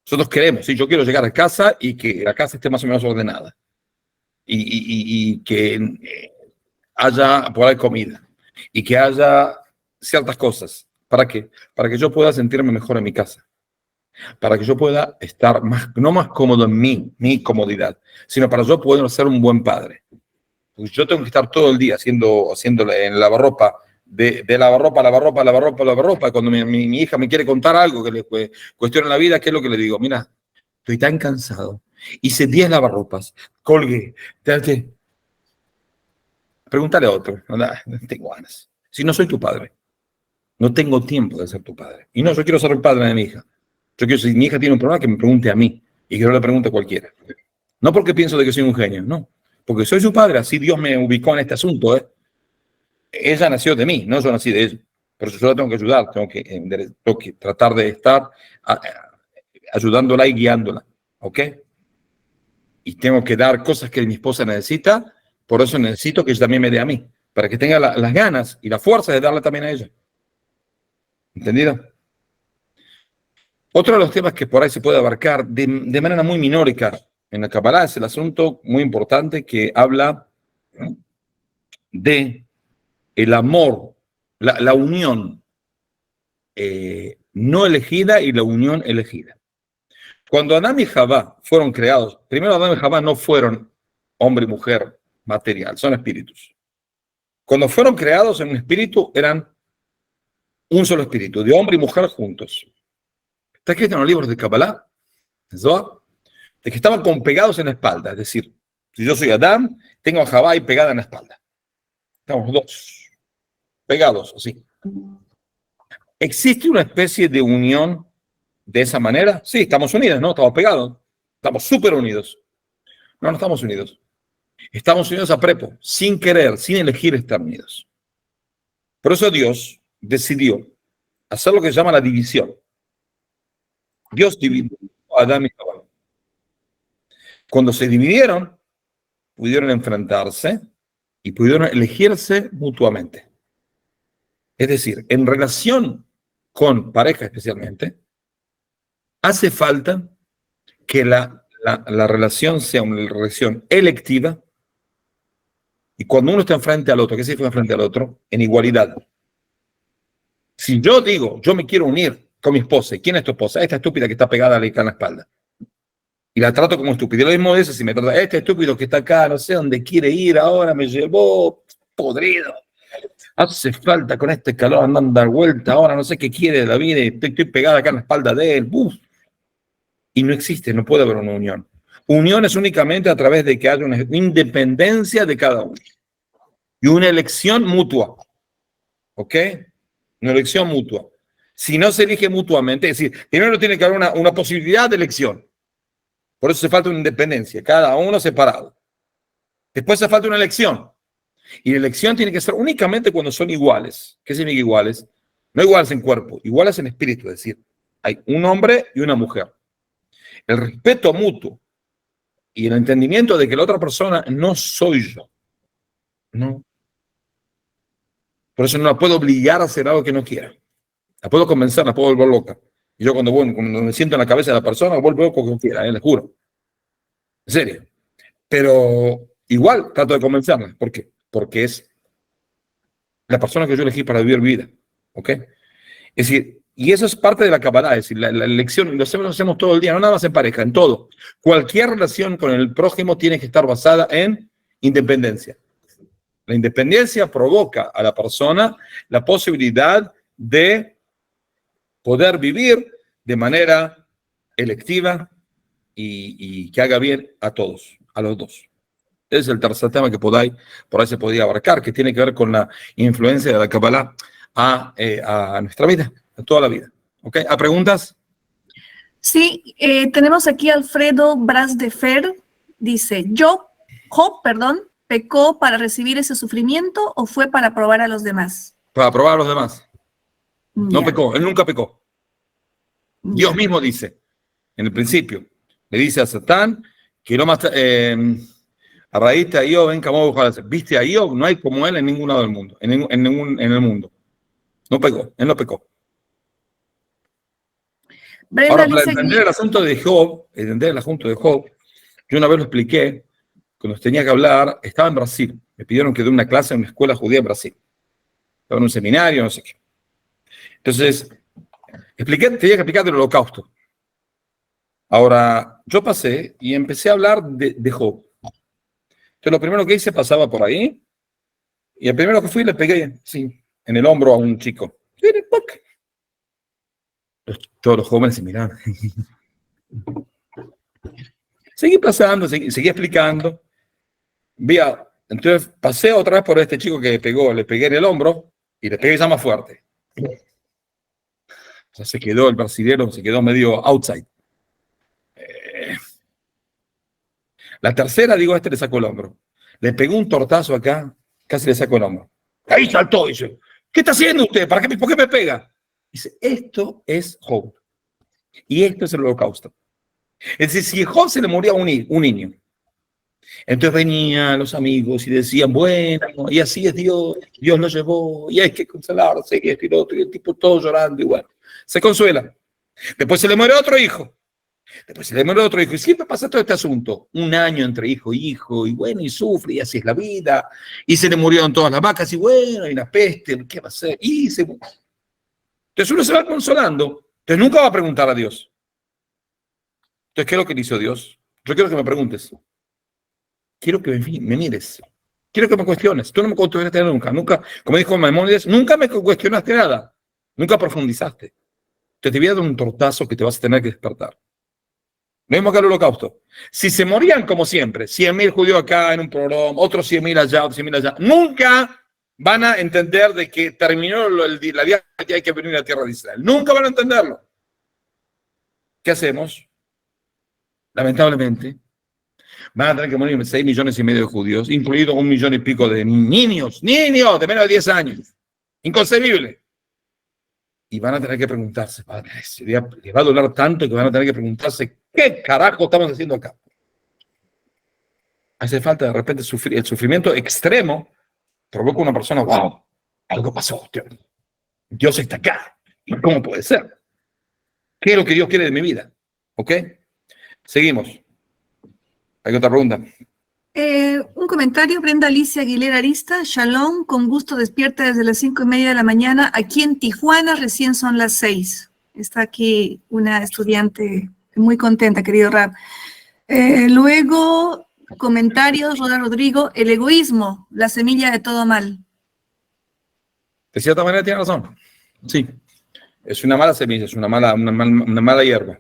Nosotros queremos, sí, yo quiero llegar a casa y que la casa esté más o menos ordenada. Y que haya por ahí comida. Y que haya ciertas cosas. ¿Para qué? Para que yo pueda sentirme mejor en mi casa. Para que yo pueda estar no más cómodo en mi comodidad, sino para yo poder ser un buen padre. Pues yo tengo que estar todo el día haciendo en lavarropa, de lavarropa. Cuando mi hija me quiere contar algo que le cuestiona la vida, ¿qué es lo que le digo? Mira, estoy tan cansado. Hice 10 lavarropas, colgué. Pregúntale a otro. No tengo ganas. Si no soy tu padre, no tengo tiempo de ser tu padre. Y no, yo quiero ser el padre de mi hija. Yo quiero, si mi hija tiene un problema, que me pregunte a mí y que no le pregunte a cualquiera. No porque pienso de que soy un genio, no. Porque soy su padre, así Dios me ubicó en este asunto. Ella nació de mí, no yo nací de ella. Pero yo la tengo que ayudar, tengo que tratar de estar ayudándola y guiándola. ¿Ok? Y tengo que dar cosas que mi esposa necesita, por eso necesito que ella también me dé a mí, para que tenga las ganas y la fuerza de darle también a ella. ¿Entendido? Otro de los temas que por ahí se puede abarcar de manera muy minórica en la Kabbalah es el asunto muy importante que habla de el amor, la unión no elegida y la unión elegida. Cuando Adán y Jabá fueron creados, primero Adán y Jabá no fueron hombre y mujer material, son espíritus. Cuando fueron creados en un espíritu, eran un solo espíritu, de hombre y mujer juntos. Está escrito en los libros de Kabbalah, de que estaban pegados en la espalda. Es decir, si yo soy Adán, tengo a Jabá ahí pegada en la espalda. Estamos dos, pegados, así. ¿Existe una especie de unión de esa manera? Sí, estamos unidos, ¿no? Estamos pegados. Estamos súper unidos. No, no estamos unidos. Estamos unidos a prepo, sin querer, sin elegir estar unidos. Por eso Dios decidió hacer lo que se llama la división. Dios dividió a Adán y Jabá. Cuando se dividieron, pudieron enfrentarse y pudieron elegirse mutuamente. Es decir, en relación con pareja especialmente, hace falta que la relación sea una relación electiva y cuando uno está enfrente al otro, ¿qué significa enfrente al otro? En igualdad. Si yo digo, yo me quiero unir con mi esposa, ¿y quién es tu esposa? Esta estúpida que está pegada a la espalda. Y la trato como estúpida. Y lo mismo dice, si me trata, este estúpido que está acá, no sé dónde quiere ir ahora, me llevó podrido. Hace falta con este calor andando a dar vuelta, ahora no sé qué quiere de la vida, y estoy pegada acá en la espalda de él. ¡Buf! Y no existe, no puede haber una unión. Unión es únicamente a través de que haya una independencia de cada uno. Y una elección mutua. ¿Ok? Una elección mutua. Si no se elige mutuamente, es decir, primero tiene que haber una posibilidad de elección. Por eso se falta una independencia, cada uno separado. Después se falta una elección. Y la elección tiene que ser únicamente cuando son iguales. ¿Qué significa iguales? No iguales en cuerpo, iguales en espíritu. Es decir, hay un hombre y una mujer. El respeto mutuo y el entendimiento de que la otra persona no soy yo. No. Por eso no la puedo obligar a hacer algo que no quiera. La puedo convencer, la puedo volver loca. Y yo cuando me siento en la cabeza de la persona, vuelvo loco como quiera, les juro. En serio. Pero igual trato de convencerla. ¿Por qué? Porque es la persona que yo elegí para vivir mi vida. ¿Ok? Es decir, y eso es parte de la Kabbalah, es decir, la elección, lo hacemos todo el día, no nada más en pareja, en todo. Cualquier relación con el prójimo tiene que estar basada en independencia. La independencia provoca a la persona la posibilidad de poder vivir de manera electiva y que haga bien a todos, a los dos. Ese es el tercer tema que por ahí se podía abarcar, que tiene que ver con la influencia de la Kabbalah a nuestra vida, a toda la vida. ¿Ok? ¿A preguntas? Sí, tenemos aquí a Alfredo Brasdefer. Dice, Job, ¿pecó para recibir ese sufrimiento o fue para probar a los demás? Para probar a los demás. No Ya. pecó, él nunca pecó. Dios mismo dice, en el principio, le dice a Satán que no más a raíz de Iob, ven cómo viste a Iob, no hay como él en ningún lado del mundo, en el mundo. No pecó, él no pecó. Brenda Ahora, para dice entender el asunto de Job, yo una vez lo expliqué, cuando tenía que hablar, estaba en Brasil. Me pidieron que dé una clase en una escuela judía en Brasil. Estaba en un seminario, no sé qué. Entonces, tenía que explicar del holocausto. Ahora, yo pasé y empecé a hablar de Job. Entonces, lo primero que hice, pasaba por ahí, y el primero que fui le pegué, sí, en el hombro a un chico. Todos los jóvenes se miraban. Seguí pasando, seguí explicando. Entonces pasé otra vez por este chico que le pegué en el hombro y le pegué ya más fuerte. O sea, se quedó el brasilero, se quedó medio outside. La tercera, este le sacó el hombro. Le pegó un tortazo acá, casi le sacó el hombro. Ahí saltó, dice, ¿qué está haciendo usted? ¿Por qué me pega? Dice, esto es Job. Y esto es el holocausto. Es decir, si a Job se le moría un niño, entonces venían los amigos y decían, bueno, y así es Dios lo llevó, y hay que consolarse, y esto y lo otro, y el tipo todo llorando, y bueno, se consuela. Después se le muere otro hijo. Y siempre pasa todo este asunto. Un año entre hijo y hijo, y bueno, y sufre, y así es la vida. Y se le murieron todas las vacas, y bueno, hay una peste, ¿qué va a hacer? Entonces uno se va consolando. Entonces nunca va a preguntar a Dios. Entonces, ¿qué es lo que hizo Dios? Yo quiero que me preguntes. Quiero que me mires. Quiero que me cuestiones. Tú no me cuestionaste nunca. Como dijo Maimónides, nunca me cuestionaste nada. Nunca profundizaste. Te voy a dar un tortazo que te vas a tener que despertar. Lo mismo que el holocausto. Si se morían como siempre, 100.000 judíos acá en un programa, otros 100.000 allá, otros 100.000 allá, nunca van a entender de que terminó la día que hay que venir a la tierra de Israel. Nunca van a entenderlo. ¿Qué hacemos? Lamentablemente, Van a tener que morir 6,5 millones de judíos, incluido 1,5 millones de niños de menos de 10 años. Inconcebible. Y van a tener que preguntarse, padre, les va a doler tanto que van a tener que preguntarse, ¿qué carajo estamos haciendo acá? Hace falta de repente sufrir. El sufrimiento extremo provoca una persona, wow, algo pasó. Dios está acá. ¿Cómo puede ser? ¿Qué es lo que Dios quiere de mi vida? ¿Ok? Seguimos. ¿Hay otra pregunta? Un comentario, Brenda Alicia Aguilera Arista, Shalom, con gusto despierta desde las 5:30 de la mañana. Aquí en Tijuana recién son las 6. Está aquí una estudiante muy contenta, querido Rab. Luego, comentarios, Roda Rodrigo, el egoísmo, la semilla de todo mal. De cierta manera tiene razón. Sí. Es una mala semilla, es una mala hierba.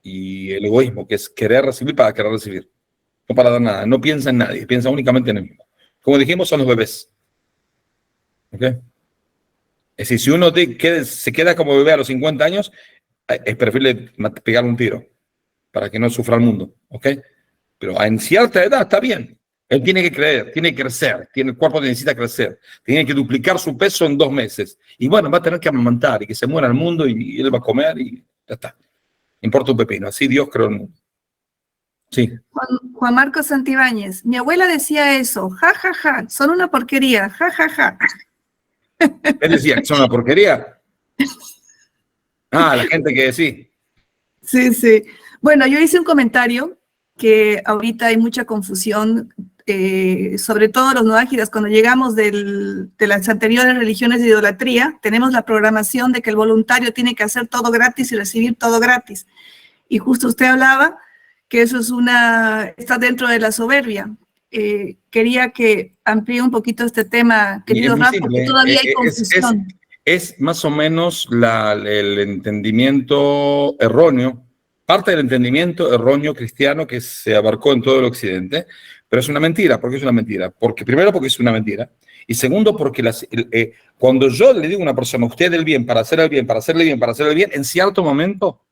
Y el egoísmo, que es querer recibir para querer recibir. No para dar nada. No piensa en nadie, piensa únicamente en él mismo. Como dijimos, son los bebés. ¿Ok? Es decir, si uno se queda como bebé a los 50 años, es preferible pegarle un tiro para que no sufra el mundo. ¿Ok? Pero en cierta edad está bien. Él tiene que creer, tiene que crecer, el cuerpo necesita crecer, tiene que duplicar su peso en 2 meses. Y bueno, va a tener que amamantar y que se muera el mundo y él va a comer y ya está. Importa un pepino. Así Dios creó el mundo. Sí. Juan Marcos Santibáñez, mi abuela decía eso, ja, ja, ja, son una porquería, ja, ja, ja. Él decía que son una porquería. La gente que sí. Sí, sí. Bueno, yo hice un comentario que ahorita hay mucha confusión, sobre todo los noágidas, cuando llegamos de las anteriores religiones de idolatría, tenemos la programación de que el voluntario tiene que hacer todo gratis y recibir todo gratis. Y justo usted hablaba que eso está dentro de la soberbia. Quería que amplíe un poquito este tema, querido Rab, porque todavía hay confusión. Es más o menos el entendimiento erróneo, parte del entendimiento erróneo cristiano que se abarcó en todo el occidente, pero es una mentira. ¿Por qué es una mentira? Primero, porque es una mentira, y segundo, porque cuando yo le digo a una persona, usted el bien, para hacer el bien, para hacerle bien, para hacerle bien, en cierto momento,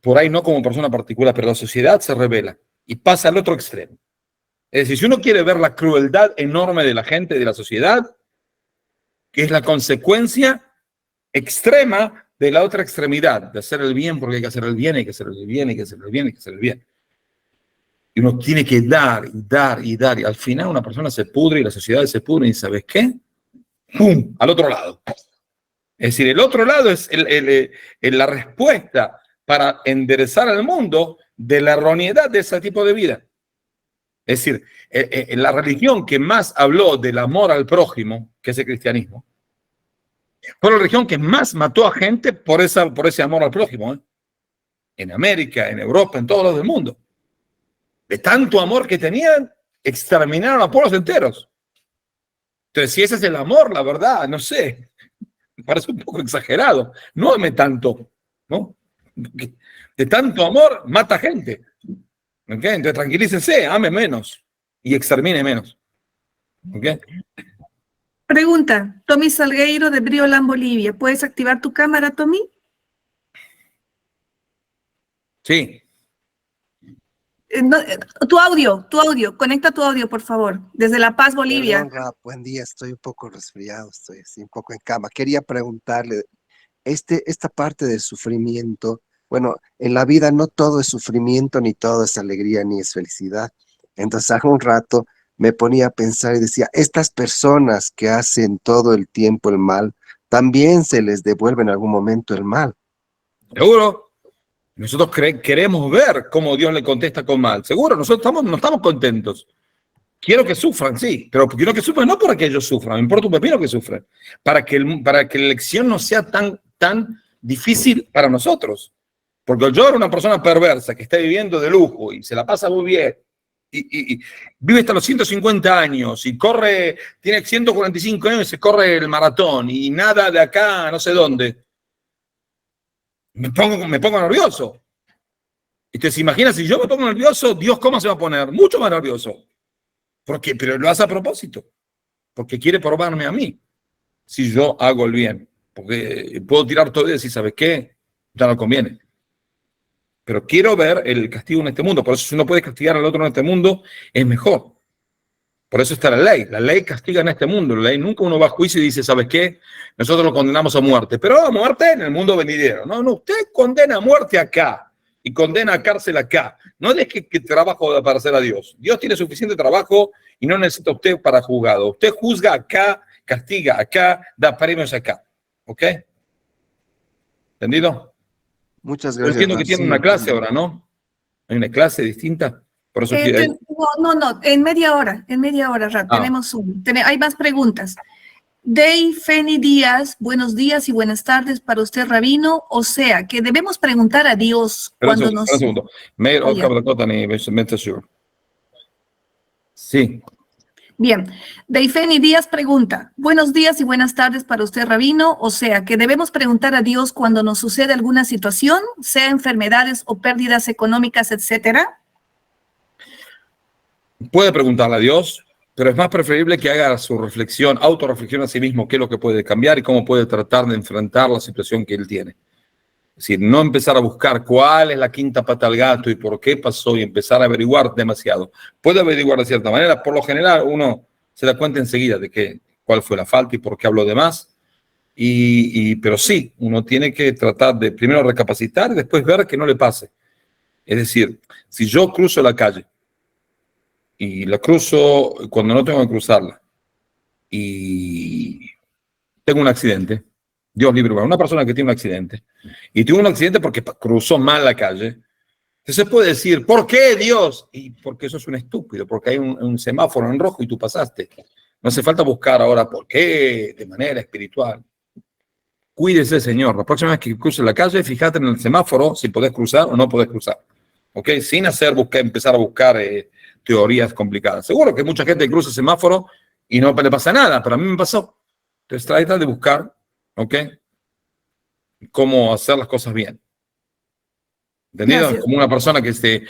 por ahí no como persona particular, pero la sociedad se revela y pasa al otro extremo. Es decir, si uno quiere ver la crueldad enorme de la gente, de la sociedad, que es la consecuencia extrema de la otra extremidad, de hacer el bien porque hay que hacer el bien, hay que hacer el bien, hay que hacer el bien, hay que hacer el bien. Y uno tiene que dar y dar y dar, y al final una persona se pudre y la sociedad se pudre y ¿sabes qué? ¡Pum! Al otro lado. Es decir, el otro lado es la respuesta para enderezar al mundo de la erroneidad de ese tipo de vida. Es decir, la religión que más habló del amor al prójimo, que es el cristianismo, fue la religión que más mató a gente por ese amor al prójimo, ¿eh? En América, en Europa, en todos lados del mundo. De tanto amor que tenían, exterminaron a pueblos enteros. Entonces, si ese es el amor, la verdad, no sé, me parece un poco exagerado. No ame tanto, ¿no? De tanto amor, mata gente. ¿Okay? Entonces, tranquilícense, ame menos y extermine menos. ¿Okay? Pregunta, Tommy Salgueiro de Briolán, Bolivia. ¿Puedes activar tu cámara, Tommy? Sí. No, tu audio, conecta tu audio, por favor, desde La Paz, Bolivia. Perdón, Rab, buen día, estoy un poco resfriado, estoy así un poco en cama. Quería preguntarle, esta parte del sufrimiento, bueno, en la vida no todo es sufrimiento, ni todo es alegría, ni es felicidad. Entonces, hace un rato me ponía a pensar y decía, estas personas que hacen todo el tiempo el mal, también se les devuelve en algún momento el mal. Seguro. Nosotros queremos ver cómo Dios le contesta con mal. Seguro, nosotros no estamos contentos. Quiero que sufran, sí, pero quiero que sufran no para que ellos sufran, me importa un pepino que sufran, para que la elección no sea tan difícil para nosotros. Porque yo era una persona perversa que está viviendo de lujo y se la pasa muy bien y vive hasta los 150 años y tiene 145 años y se corre el maratón y nada de acá, no sé dónde. Me pongo nervioso. Entonces, imagina, si yo me pongo nervioso, Dios, ¿cómo se va a poner? Mucho más nervioso. ¿Por qué? Pero lo hace a propósito. Porque quiere probarme a mí. Si yo hago el bien. Porque puedo tirar todo y decir, ¿sabes qué? Ya no conviene. pero quiero ver el castigo en este mundo. Por eso si uno puede castigar al otro en este mundo, es mejor. Por eso está la ley. La ley castiga en este mundo. La ley nunca uno va a juicio y dice, ¿sabes qué? Nosotros lo condenamos a muerte. Pero a muerte en el mundo venidero. No, usted condena a muerte acá y condena a cárcel acá. No deje que trabajo para hacer a Dios. Dios tiene suficiente trabajo y no necesita usted para juzgado. Usted juzga acá, castiga acá, da premios acá. ¿Ok? ¿Entendido? Muchas Yo gracias. entiendo que tiene una clase ahora, ¿no? Hay una clase distinta. Por eso No, en media hora, Rab, tenemos hay más preguntas. Dey Feni Díaz, buenos días y buenas tardes para usted, Rabino. O sea, que debemos preguntar a Dios cuando nos... Un segundo. Sí. Bien, Deifeni Díaz pregunta, buenos días y buenas tardes para usted, Rabino, o sea, que debemos preguntar a Dios cuando nos sucede alguna situación, sea enfermedades o pérdidas económicas, etcétera. Puede preguntarle a Dios, pero es más preferible que haga su reflexión, autorreflexión a sí mismo, qué es lo que puede cambiar y cómo puede tratar de enfrentar la situación que él tiene. Es decir, no empezar a buscar cuál es la quinta pata al gato y por qué pasó y empezar a averiguar demasiado. Puede averiguar de cierta manera, por lo general uno se da cuenta enseguida de cuál fue la falta y por qué habló de más. Pero sí, uno tiene que tratar de primero recapacitar y después ver que no le pase. Es decir, si yo cruzo la calle y la cruzo cuando no tengo que cruzarla y tengo un accidente, Dios libre, una persona que tiene un accidente y tuvo un accidente porque cruzó mal la calle, entonces puede decir, ¿por qué Dios? Y porque eso es un estúpido, porque hay un semáforo en rojo y tú pasaste. No hace falta buscar ahora por qué de manera espiritual. Cuídese, Señor. La próxima vez que cruces la calle, fíjate en el semáforo si podés cruzar o no podés cruzar. ¿Ok? Sin empezar a buscar teorías complicadas. Seguro que hay mucha gente que cruza el semáforo y no le pasa nada, pero a mí me pasó. Entonces trata de buscar, ¿ok?, cómo hacer las cosas bien. ¿Entendido? Gracias. Como una persona que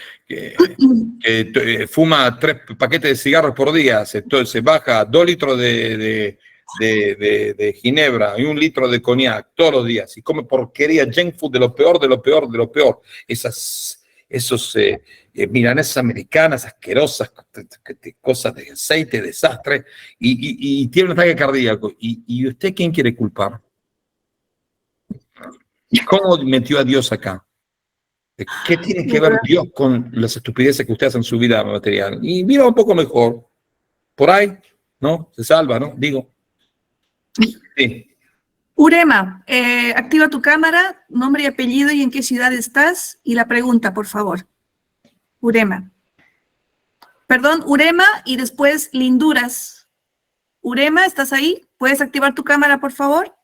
fuma 3 paquetes de cigarros por día, se baja 2 litros de ginebra y 1 litro de coñac todos los días y come porquería, junk food de lo peor, de lo peor, de lo peor. Esos milanesas americanas asquerosas, cosas de aceite, desastre, y tiene un ataque cardíaco. ¿Y usted quién quiere culpar? ¿Y cómo metió a Dios acá? ¿Qué tiene que ver Dios con las estupideces que usted hace en su vida material? Y mira un poco mejor. Por ahí, ¿no? Se salva, ¿no? Digo. Sí. Urema, activa tu cámara, nombre y apellido y en qué ciudad estás. Y la pregunta, por favor. Urema. Perdón, Urema y después Linduras. Urema, ¿estás ahí? ¿Puedes activar tu cámara, por favor?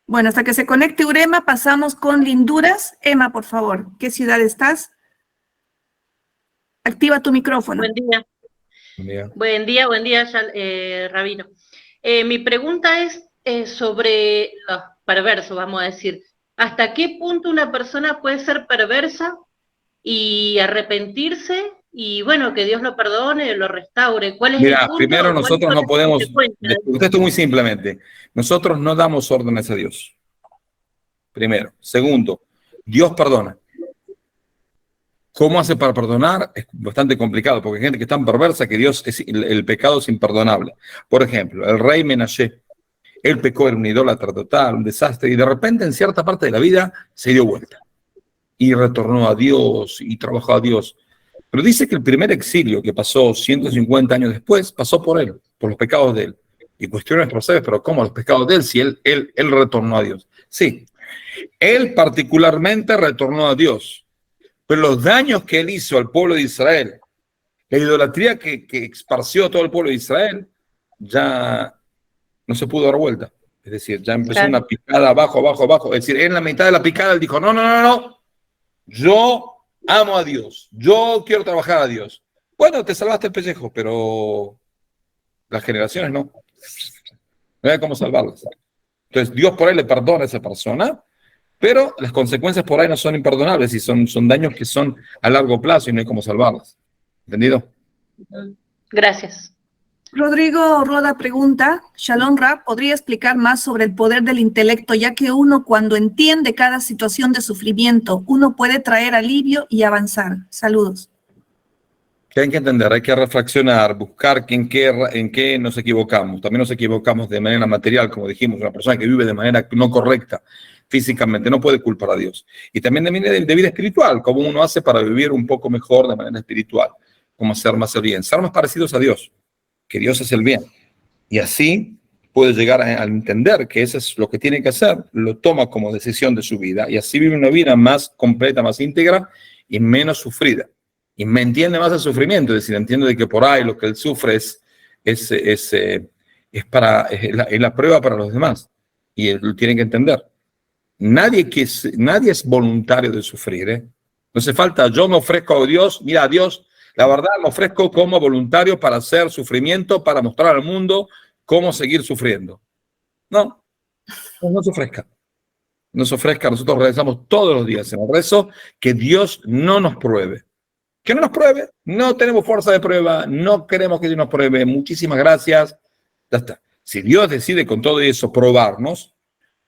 Bueno, hasta que se conecte Urema, pasamos con Linduras. Emma, por favor, ¿qué ciudad estás? Activa tu micrófono. Buen día. Buen día, Rabino. Mi pregunta es sobre los perversos, vamos a decir. ¿Hasta qué punto una persona puede ser perversa y arrepentirse y, bueno, que Dios lo perdone, lo restaure? ¿Cuál es el punto? Primero nosotros no podemos, esto muy simplemente, nosotros no damos órdenes a Dios. Primero. Segundo, Dios perdona. ¿Cómo hace para perdonar? Es bastante complicado, porque hay gente que es tan perversa que el pecado es imperdonable. Por ejemplo, el rey Menashe, él pecó, era un idólatra total, un desastre, y de repente en cierta parte de la vida se dio vuelta. Y retornó a Dios y trabajó a Dios. Pero dice que el primer exilio que pasó 150 años después, pasó por él, por los pecados de él. Y cuestiona nuestros seres, pero ¿cómo los pecados de él si él retornó a Dios? Sí, él particularmente retornó a Dios. Pero los daños que él hizo al pueblo de Israel, la idolatría que esparció a todo el pueblo de Israel, ya no se pudo dar vuelta. Es decir, ya empezó una picada abajo, abajo, abajo. Es decir, en la mitad de la picada él dijo, no. Yo amo a Dios. Yo quiero trabajar a Dios. Bueno, te salvaste el pellejo, pero las generaciones no. No hay cómo salvarlas. Entonces, Dios por ahí le perdona a esa persona, pero las consecuencias por ahí no son imperdonables y son daños que son a largo plazo y no hay cómo salvarlas. ¿Entendido? Gracias. Rodrigo Roda pregunta, Shalom Rab, ¿podría explicar más sobre el poder del intelecto, ya que uno cuando entiende cada situación de sufrimiento, uno puede traer alivio y avanzar? Saludos. Que hay que entender, hay que reflexionar, buscar en qué nos equivocamos. También nos equivocamos de manera material, como dijimos, una persona que vive de manera no correcta físicamente no puede culpar a Dios. Y también de vida espiritual, cómo uno hace para vivir un poco mejor de manera espiritual, cómo hacer más el bien, ser más parecidos a Dios, que Dios es el bien. Y así puede llegar a entender que eso es lo que tiene que hacer, lo toma como decisión de su vida y así vive una vida más completa, más íntegra y menos sufrida. Y me entiende más el sufrimiento, es decir, entiende de que por ahí lo que él sufre es la prueba para los demás. Y él lo tiene que entender. Nadie es voluntario de sufrir. No hace falta, yo me ofrezco a Dios, mira, a Dios, la verdad me ofrezco como voluntario para hacer sufrimiento, para mostrar al mundo cómo seguir sufriendo. No se ofrezca. No se ofrezca, nosotros rezamos todos los días en el rezo que Dios no nos pruebe. Que no nos pruebe, no tenemos fuerza de prueba, no queremos que Dios nos pruebe, muchísimas gracias, ya está. Si Dios decide con todo eso probarnos,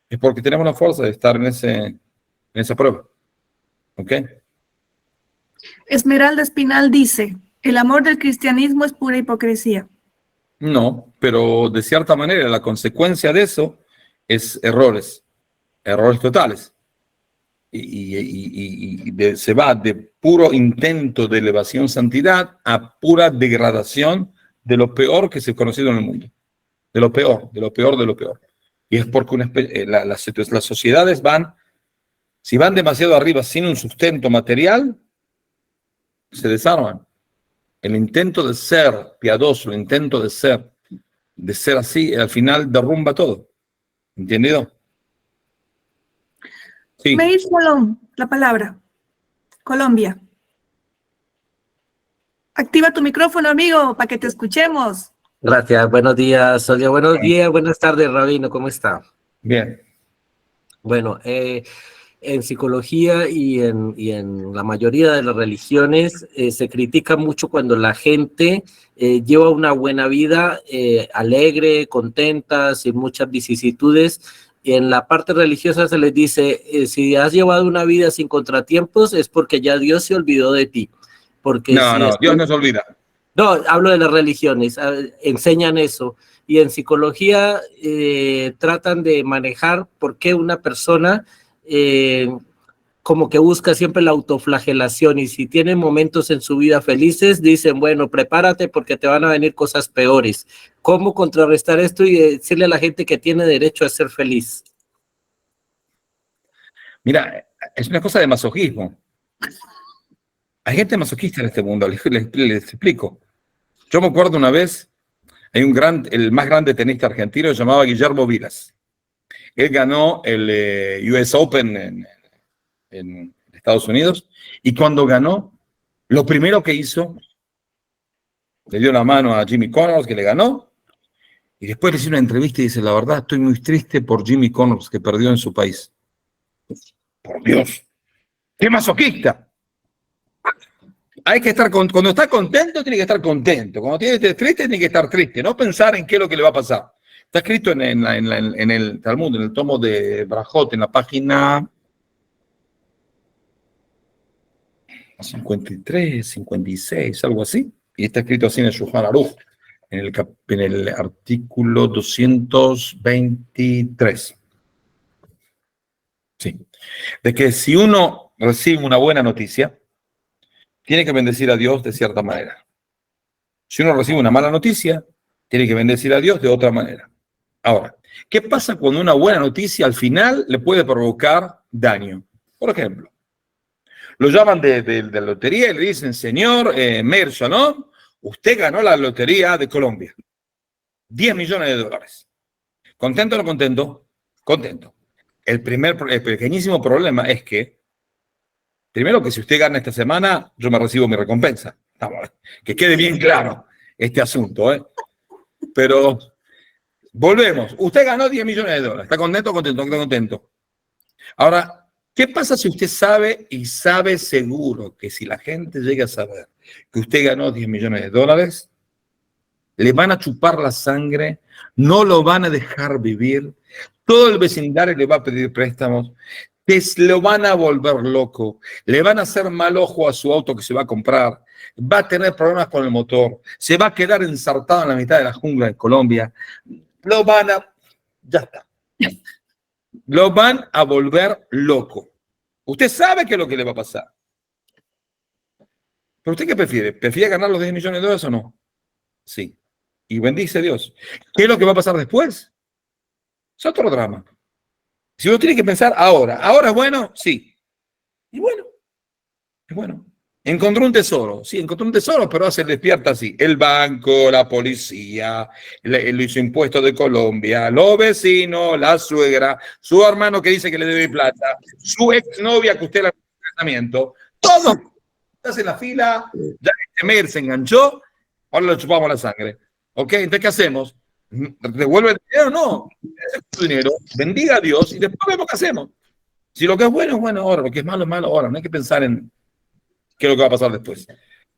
es porque tenemos la fuerza de estar en esa prueba. ¿Ok? Esmeralda Espinal dice, ¿el amor del cristianismo es pura hipocresía? No, pero de cierta manera la consecuencia de eso es errores totales. Se va de puro intento de elevación santidad a pura degradación de lo peor que se ha conocido en el mundo. De lo peor. Y es porque las sociedades si van demasiado arriba sin un sustento material, se desarman. El intento de ser piadoso, el intento de ser así, al final derrumba todo. ¿Entendido? Sí. Meir Shalom, la palabra. Colombia. Activa tu micrófono, amigo, para que te escuchemos. Gracias, buenos días, Sonia. Buenos días, buenas tardes, Rabino, ¿cómo está? Bien. Bueno, en psicología y en la mayoría de las religiones se critica mucho cuando la gente lleva una buena vida alegre, contenta, sin muchas vicisitudes. Y en la parte religiosa se les dice, si has llevado una vida sin contratiempos es porque ya Dios se olvidó de ti. Porque Dios no se olvida. No, hablo de las religiones, enseñan eso. Y en psicología tratan de manejar por qué una persona como que busca siempre la autoflagelación, y si tienen momentos en su vida felices, dicen, bueno, prepárate porque te van a venir cosas peores. ¿Cómo contrarrestar esto y decirle a la gente que tiene derecho a ser feliz? Mira, es una cosa de masoquismo. Hay gente masoquista en este mundo, les explico. Yo me acuerdo una vez, hay el más grande tenista argentino, se llamaba Guillermo Vilas. Él ganó el US Open en Estados Unidos, y cuando ganó, lo primero que hizo, le dio la mano a Jimmy Connors, que le ganó, y después le hizo una entrevista y dice, la verdad, estoy muy triste por Jimmy Connors, que perdió en su país. Por Dios, ¡qué masoquista! Hay que estar, cuando está contento, tiene que estar contento. Cuando tiene triste, tiene que estar triste. No pensar en qué es lo que le va a pasar. Está escrito en el Talmud, en el tomo de Brajot, en la página 53, 56, algo así. Y está escrito así en el Shulchan Aruch, en el artículo 223. Sí. De que si uno recibe una buena noticia, tiene que bendecir a Dios de cierta manera. Si uno recibe una mala noticia, tiene que bendecir a Dios de otra manera. Ahora, ¿qué pasa cuando una buena noticia al final le puede provocar daño? Por ejemplo, lo llaman de lotería y le dicen, señor Meir Shalom, usted ganó la lotería de Colombia. 10 millones de dólares. ¿Contento o no contento? Contento. El pequeñísimo problema es que, primero, que si usted gana esta semana, yo me recibo mi recompensa. Que quede bien claro este asunto, Pero volvemos. Usted ganó 10 millones de dólares. ¿Está contento o contento? ¿Está contento? Ahora, ¿qué pasa si usted sabe y sabe seguro que si la gente llega a saber que usted ganó 10 millones de dólares, le van a chupar la sangre, no lo van a dejar vivir, todo el vecindario le va a pedir préstamos, lo van a volver loco, le van a hacer mal ojo a su auto que se va a comprar, va a tener problemas con el motor, se va a quedar ensartado en la mitad de la jungla de Colombia, ya está, lo van a volver loco. Usted sabe qué es lo que le va a pasar. ¿Pero usted qué prefiere? ¿Prefiere ganar los 10 millones de dólares o no? Sí. Y bendice Dios. ¿Qué es lo que va a pasar después? Es otro drama. Si uno tiene que pensar ahora es bueno, sí. Y bueno, es bueno. Encontró un tesoro, sí, encontró un tesoro, pero se despierta así. El banco, la policía, los impuestos de Colombia, los vecinos, la suegra, su hermano que dice que le debe plata, su exnovia que usted le ha hecho casamiento, todo. Hace la fila, ya este mail se enganchó, ahora le chupamos la sangre. ¿Ok? Entonces, ¿qué hacemos? ¿Devuelve el dinero? No. Ese dinero, bendiga a Dios y después vemos qué hacemos. Si lo que es bueno ahora, lo que es malo ahora. No hay que pensar en qué es lo que va a pasar después.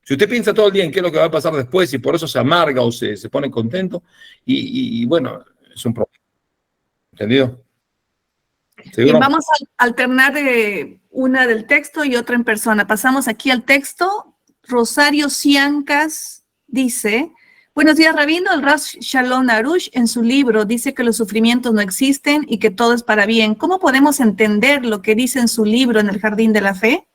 Si usted piensa todo el día en qué es lo que va a pasar después y por eso se amarga o se pone contento, y bueno, es un problema. ¿Entendido? Bien, vamos a alternar una del texto y otra en persona. Pasamos aquí al texto. Rosario Ciancas dice: buenos días, Rabino. El Rav Shalom Arush en su libro dice que los sufrimientos no existen y que todo es para bien. ¿Cómo podemos entender lo que dice en su libro En el Jardín de la Fe?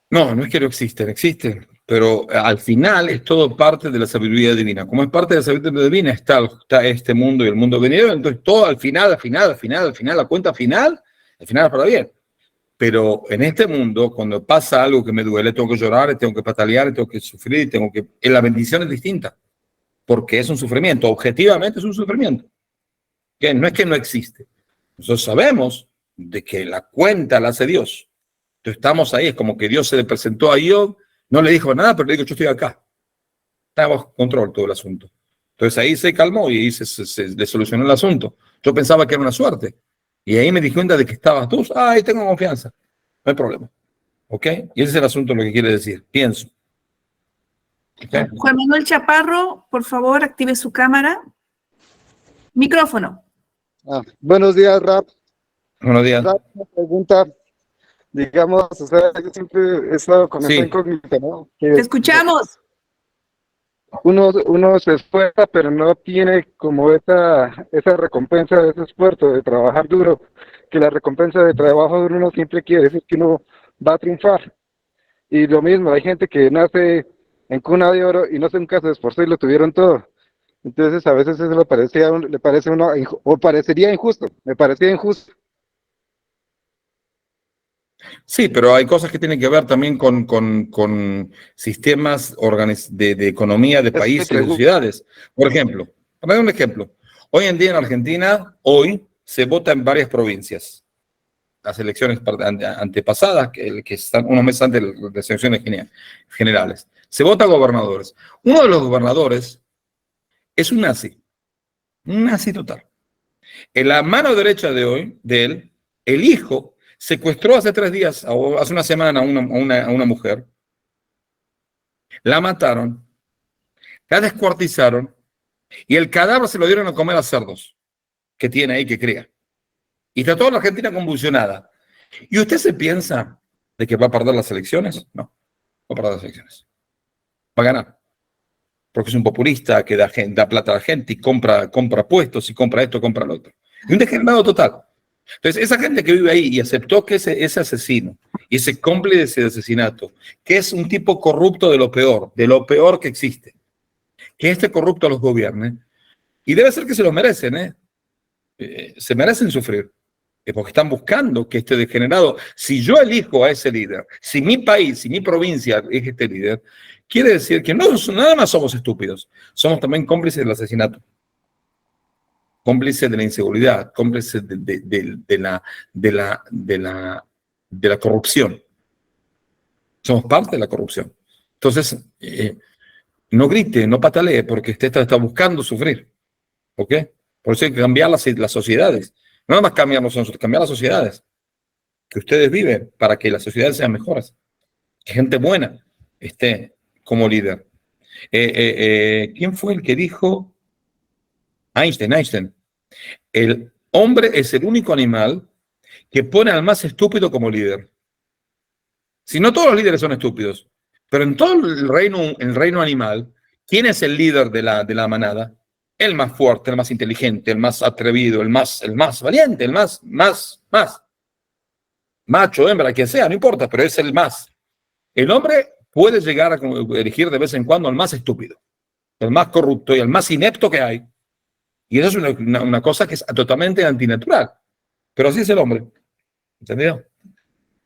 No es que no existen, pero al final es todo parte de la sabiduría divina. Como es parte de la sabiduría divina, está este mundo y el mundo venidero, entonces todo al final, la cuenta final es para bien. Pero en este mundo, cuando pasa algo que me duele, tengo que llorar, tengo que patalear, tengo que sufrir, la bendición es distinta, porque es un sufrimiento, objetivamente es un sufrimiento. Que no es que no existe. Nosotros sabemos de que la cuenta la hace Dios. Entonces estamos ahí, es como que Dios se le presentó a Job, no le dijo nada, pero le dijo, yo estoy acá. Está bajo control todo el asunto. Entonces ahí se calmó y ahí se le solucionó el asunto. Yo pensaba que era una suerte. Y ahí me di cuenta de que estabas tú. Ahí tengo confianza. No hay problema. ¿Ok? Y ese es el asunto lo que quiere decir. Pienso. ¿Okay? Juan Manuel Chaparro, por favor, active su cámara. Micrófono. Buenos días, Rap. Buenos días. Rap, una pregunta. Digamos, o sea, yo siempre he estado con esta incógnita, ¿no? Que te escuchamos. Uno se esfuerza, pero no tiene como esa recompensa de ese esfuerzo, de trabajar duro, que la recompensa de trabajo duro no siempre quiere decir que uno va a triunfar. Y lo mismo, hay gente que nace en cuna de oro y no se nunca se esforzó y lo tuvieron todo. Entonces a veces eso le parece uno, o parecería injusto, me parecía injusto. Sí, pero hay cosas que tienen que ver también con sistemas de economía de países y de sociedades. Por ejemplo, para dar un ejemplo, hoy en día en Argentina, se vota en varias provincias. Las elecciones antepasadas, que están unos meses antes de las elecciones generales. Se vota a gobernadores. Uno de los gobernadores es un nazi total. En la mano derecha de él, el hijo secuestró hace 3 días, o hace una semana, a una mujer. La mataron, la descuartizaron y el cadáver se lo dieron a comer a cerdos que tiene ahí, que cría. Y está toda la Argentina convulsionada. ¿Y usted se piensa de que va a perder las elecciones? No, va a perder las elecciones. Va a ganar. Porque es un populista que da plata a la gente y compra puestos y compra esto, compra lo otro. Y un degenerado total. Entonces, esa gente que vive ahí y aceptó que ese asesino y ese cómplice de asesinato, que es un tipo corrupto de lo peor que existe, que este corrupto los gobierne, y debe ser que se lo merecen, se merecen sufrir, porque están buscando que este degenerado, si yo elijo a ese líder, si mi país, si mi provincia es este líder, quiere decir que no nada más somos estúpidos, somos también cómplices del asesinato. Cómplices de la inseguridad, cómplices de la corrupción. Somos parte de la corrupción. Entonces, no grite, no patalee, porque usted está buscando sufrir. ¿Ok? Por eso hay que cambiar las sociedades. No nada más cambiar nosotros, cambiar las sociedades que ustedes viven para que las sociedades sean mejores. Que gente buena esté como líder. ¿Quién fue el que dijo? Einstein. El hombre es el único animal que pone al más estúpido como líder. Si no todos los líderes son estúpidos, pero en todo el reino animal, ¿quién es el líder de la manada? El más fuerte, el más inteligente, el más atrevido, el más valiente, el más macho, hembra, quien sea, no importa, pero es el más. El hombre puede llegar a elegir de vez en cuando al más estúpido, el más corrupto y el más inepto que hay. Y eso es una cosa que es totalmente antinatural. Pero así es el hombre. ¿Entendido?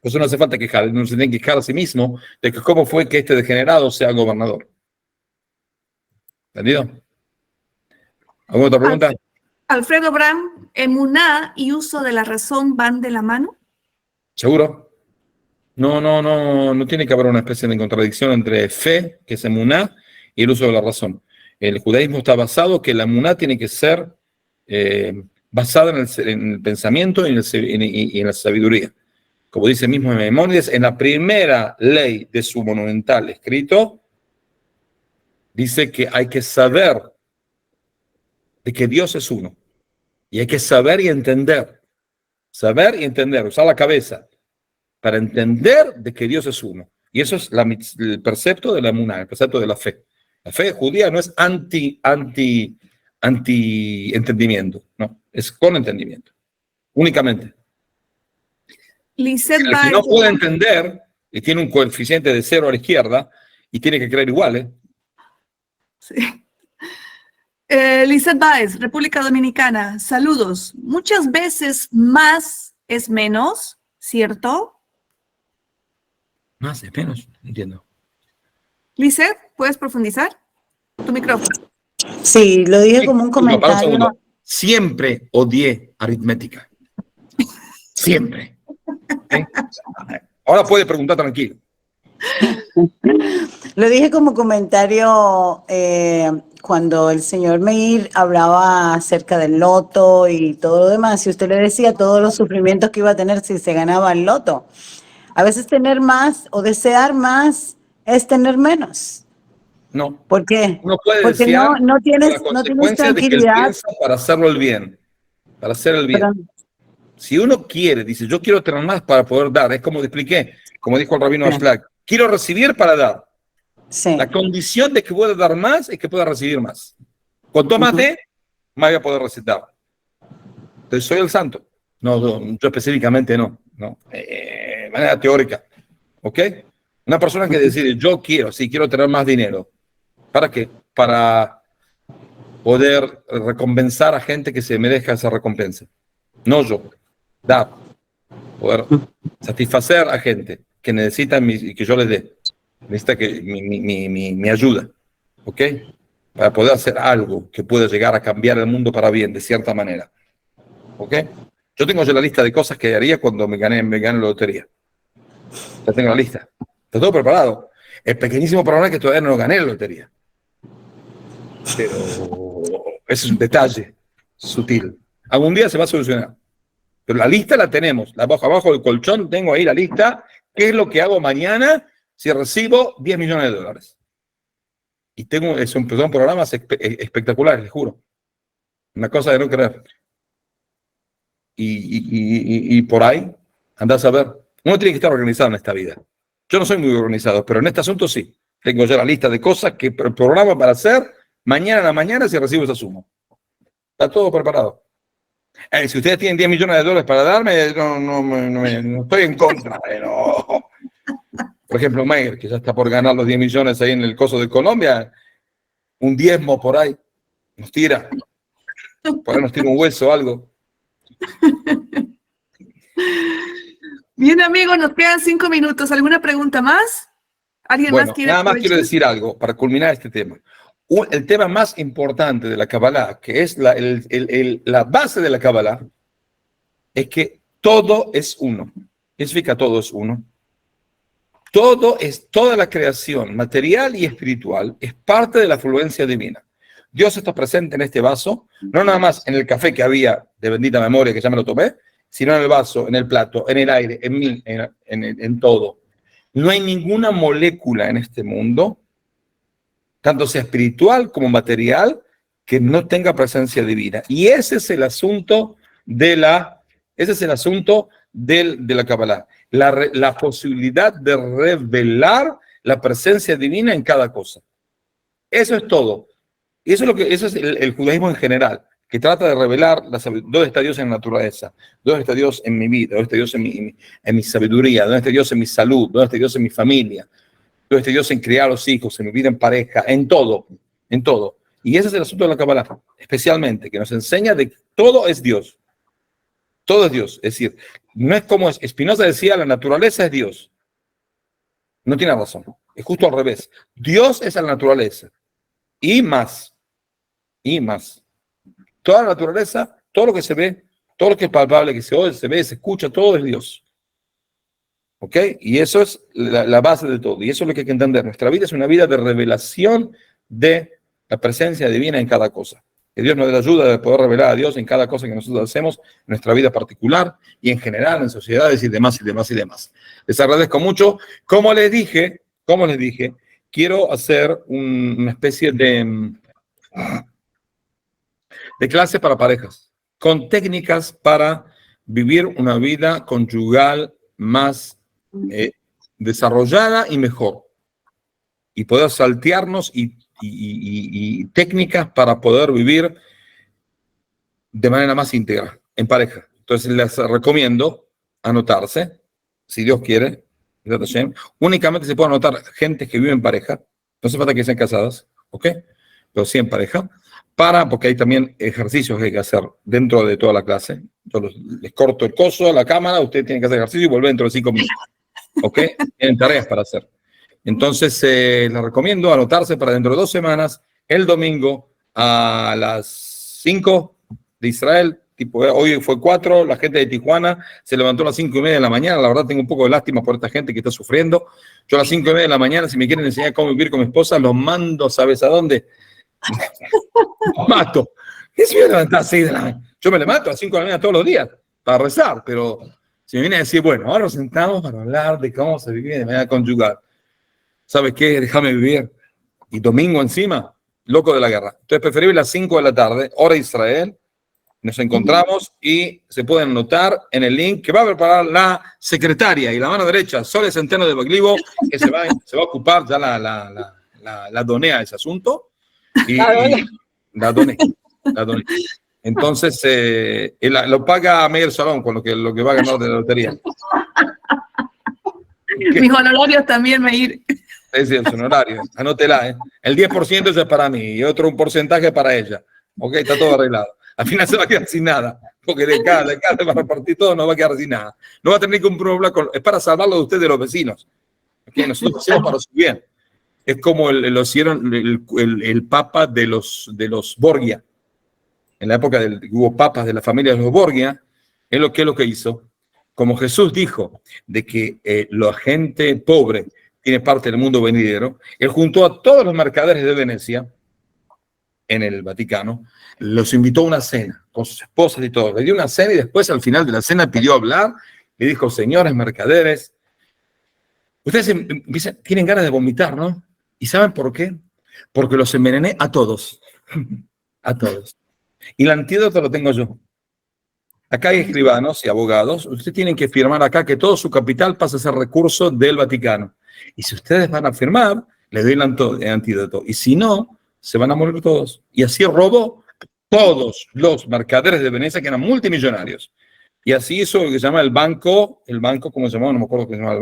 Por eso no hace falta quejar, no se tiene que quejar a sí mismo de que cómo fue que este degenerado sea gobernador. ¿Entendido? ¿Alguna otra pregunta? Alfredo Bram, ¿emuná y uso de la razón van de la mano? ¿Seguro? No tiene que haber una especie de contradicción entre fe, que es emuná, y el uso de la razón. El judaísmo está basado que la emuná tiene que ser basada en el pensamiento y en la sabiduría. Como dice mismo Maimónides, en la primera ley de su monumental escrito, dice que hay que saber de que Dios es uno. Y hay que saber y entender, usar la cabeza para entender de que Dios es uno. Y eso es el precepto de la emuná, el precepto de la fe. La fe judía no es anti-entendimiento, no, es con entendimiento, únicamente. Lisette El que no puede entender y tiene un coeficiente de 0 a la izquierda y tiene que creer igual, Sí. Lisette Báez, República Dominicana, saludos. Muchas veces más es menos, ¿cierto? Más es menos, entiendo. Lisette, ¿puedes profundizar? Tu micrófono. Sí, lo dije como un comentario. Siempre odié aritmética. Siempre. ¿Eh? Ahora puede preguntar tranquilo. Lo dije como comentario cuando el señor Meir hablaba acerca del loto y todo lo demás, y usted le decía todos los sufrimientos que iba a tener si se ganaba el loto. A veces tener más o desear más es tener menos. No. ¿Por qué? Uno puede Porque desear no tienes consecuencia de que él tranquilidad. piensa para hacerlo el bien, para hacer el bien. Pero, si uno quiere, dice, yo quiero tener más para poder dar, es como te expliqué, como dijo el rabino Aslak, quiero recibir para dar. sí. La condición de que pueda dar más es que pueda recibir más. Cuanto más dé, más voy a poder recitar. Entonces, soy el santo. No, yo específicamente no. De manera teórica. ¿Ok? Una persona que decide, yo quiero tener más dinero. ¿Para qué? Para poder recompensar a gente que se merezca esa recompensa. No yo. Dar. Poder satisfacer a gente que necesita y que yo les dé. Necesita que mi ayuda. ¿Ok? Para poder hacer algo que pueda llegar a cambiar el mundo para bien, de cierta manera. ¿Ok? Yo tengo ya la lista de cosas que haría cuando me gane la lotería. Ya tengo la lista. Está todo preparado. El pequeñísimo problema es que todavía no gané la lotería. Pero ese es un detalle sutil. Algún día se va a solucionar. Pero la lista la tenemos. Abajo del colchón tengo ahí la lista. ¿Qué es lo que hago mañana si recibo 10 millones de dólares? Y son programas espectaculares, les juro. Una cosa de no creer. Y por ahí, andás a ver. Uno tiene que estar organizado en esta vida. Yo no soy muy organizado, pero en este asunto sí. Tengo ya la lista de cosas que programa para hacer mañana en la mañana si recibo esa suma. Está todo preparado. Si ustedes tienen 10 millones de dólares para darme, no estoy en contra. No. Por ejemplo, Meir, que ya está por ganar los 10 millones ahí en el coso de Colombia, un diezmo por ahí, nos tira. Por ahí nos tira un hueso o algo. Bien, amigos, nos quedan 5 minutos. ¿Alguna pregunta más? ¿Alguien más quiere? Nada más quiero decir algo para culminar este tema. El tema más importante de la Kabbalah, que es la base de la Kabbalah, es que todo es uno. ¿Qué significa todo es uno? Toda la creación material y espiritual es parte de la fluencia divina. Dios está presente en este vaso, no nada más en el café que había de bendita memoria que ya me lo tomé, sino en el vaso, en el plato, en el aire, en mí, en todo. No hay ninguna molécula en este mundo tanto sea espiritual como material, que no tenga presencia divina. Y ese es el asunto de la Kabbalah. La posibilidad de revelar la presencia divina en cada cosa. Eso es todo. Y eso es el judaísmo en general, que trata de revelar dónde está Dios en la naturaleza, dónde está Dios en mi vida, dónde está Dios en mi sabiduría, dónde está Dios en mi salud, dónde está Dios en mi familia, dónde está Dios en criar a los hijos, en mi vida en pareja, en todo, en todo. Y ese es el asunto de la Kabbalah, especialmente, que nos enseña de que todo es Dios. Todo es Dios. Es decir, no es como Spinoza decía, la naturaleza es Dios. No tiene razón. Es justo al revés. Dios es la naturaleza. Y más. Y más. Toda la naturaleza, todo lo que se ve, todo lo que es palpable, que se oye, se ve, se escucha, todo es Dios. ¿Ok? Y eso es la base de todo. Y eso es lo que hay que entender. Nuestra vida es una vida de revelación de la presencia divina en cada cosa. Que Dios nos dé la ayuda de poder revelar a Dios en cada cosa que nosotros hacemos, en nuestra vida particular y en general, en sociedades y demás, y demás, y demás. Les agradezco mucho. Como les dije, quiero hacer una especie de clase para parejas, con técnicas para vivir una vida conyugal más desarrollada y mejor. Y poder saltearnos y técnicas para poder vivir de manera más íntegra, en pareja. Entonces les recomiendo anotarse, si Dios quiere. Únicamente se puede anotar gente que vive en pareja, no hace falta que sean casadas, ¿ok? Pero sí en pareja, porque hay también ejercicios que hay que hacer dentro de toda la clase. Yo les corto el coso a la cámara, ustedes tienen que hacer ejercicio y volver dentro de 5 minutos, ¿ok? Tienen tareas para hacer. Entonces, les recomiendo anotarse para dentro de 2 semanas, el domingo a las 5 de Israel. Hoy fue 4, la gente de Tijuana se levantó a las 5:30 de la mañana. La verdad tengo un poco de lástima por esta gente que está sufriendo. Yo a las 5:30 de la mañana, si me quieren enseñar cómo vivir con mi esposa, los mando, ¿sabes a dónde? Los mato. ¿Qué se me levanta a las 6 de la mañana? Yo me levanto a las 5 de la mañana todos los días para rezar, pero si me viene a decir, bueno, ahora nos sentamos para hablar de cómo se vive de manera conyugal. ¿Sabes qué? Déjame vivir. Y domingo encima, loco de la guerra. Entonces, preferible a las 5 de la tarde, hora de Israel. Nos encontramos y se pueden anotar en el link que va a preparar la secretaria y la mano derecha, Sole Centeno de Baglivo, que se va a ocupar, ya la doné a ese asunto. Y la doné. Entonces, lo paga Meyer Salón con lo que va a ganar de la lotería. Mis honorarios también, Meir. Es el honorario, anótela, El 10% es para mí y otro un porcentaje para ella. Ok, está todo arreglado. Al final se va a quedar sin nada, porque de cada se va a repartir todo, no va a quedar sin nada. No va a tener ningún problema, es para salvarlo de ustedes, de los vecinos. Okay, nosotros lo hacemos para su bien. Es como lo hicieron el papa de los Borgia. En la época hubo papas de la familia de los Borgia, es lo que hizo. Como Jesús dijo de que la gente pobre tiene parte del mundo venidero, él juntó a todos los mercaderes de Venecia, en el Vaticano, los invitó a una cena, con sus esposas y todo. Le dio una cena y después al final de la cena pidió hablar, le dijo, señores mercaderes, ustedes tienen ganas de vomitar, ¿no? ¿Y saben por qué? Porque los envenené a todos, a todos. Y el antídoto lo tengo yo. Acá hay escribanos y abogados, ustedes tienen que firmar acá que todo su capital pasa a ser recurso del Vaticano. Y si ustedes van a firmar, les doy el antídoto. Y si no, se van a morir todos. Y así robó todos los mercaderes de Venecia que eran multimillonarios. Y así hizo lo que se llama el banco, ¿cómo se llamaba? No me acuerdo cómo se llama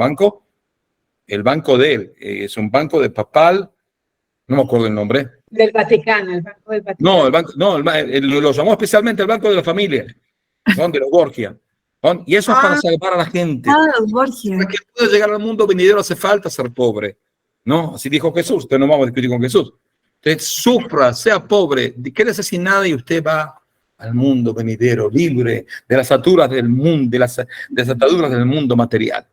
el banco de él. Es un banco de papal, no me acuerdo el nombre. Del Vaticano, el banco del Vaticano. Lo llamó especialmente el banco de la familia, de los Borgia. Y eso es para salvar a la gente. Los Borgia. Para que pueda llegar al mundo venidero hace falta ser pobre. ¿No? Así dijo Jesús, entonces no vamos a discutir con Jesús. Usted sufra, sea pobre, quédese sin nada y usted va al mundo venidero, libre de las ataduras del mundo, de las ataduras del mundo material.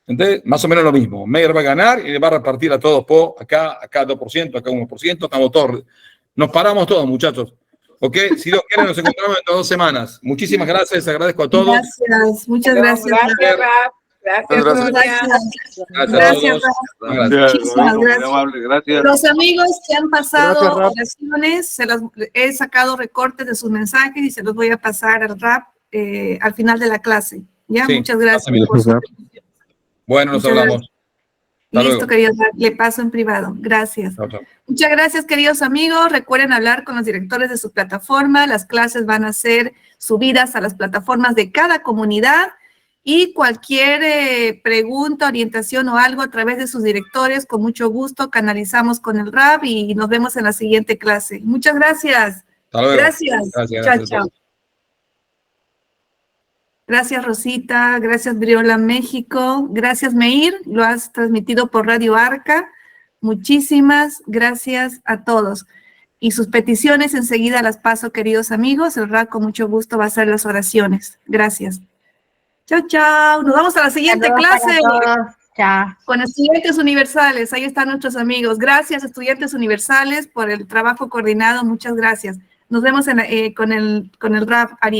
Entonces, más o menos lo mismo. Meyer va a ganar y le va a repartir a todos acá 2%, acá 1%, estamos todos, nos paramos todos, muchachos. ¿Ok? Si Dios quiere, nos encontramos en 2 semanas. Muchísimas gracias, agradezco a todos. Gracias, muchas gracias. Gracias, Raf. Gracias. Gracias. Muchísimas gracias. Gracias. Los amigos que han pasado Gracias, Rap. oraciones, he sacado recortes de sus mensajes y se los voy a pasar al Rap al final de la clase. ¿Ya? Sí, Muchas gracias. pásamelo. Por su- Bueno, nos Muchas hablamos. Hasta Listo, luego. querido Rap, le paso en privado. Gracias. Chao, chao. Muchas gracias, queridos amigos. Recuerden hablar con los directores de su plataforma. Las clases van a ser subidas a las plataformas de cada comunidad y cualquier pregunta, orientación o algo a través de sus directores, con mucho gusto canalizamos con el RAB y nos vemos en la siguiente clase. Muchas gracias. Hasta luego. Gracias. Gracias, Chao, gracias. chao. Gracias, Rosita. Gracias, Briola México. Gracias, Meir. Lo has transmitido por Radio Arca. Muchísimas gracias a todos. Y sus peticiones enseguida las paso, queridos amigos. El RAC con mucho gusto va a hacer las oraciones. Gracias. Chao, chao. Nos vamos a la siguiente Saludos clase para todos. Chao. con estudiantes universales. Ahí están nuestros amigos. Gracias, estudiantes universales, por el trabajo coordinado. Muchas gracias. Nos vemos con el RAP, Ariel.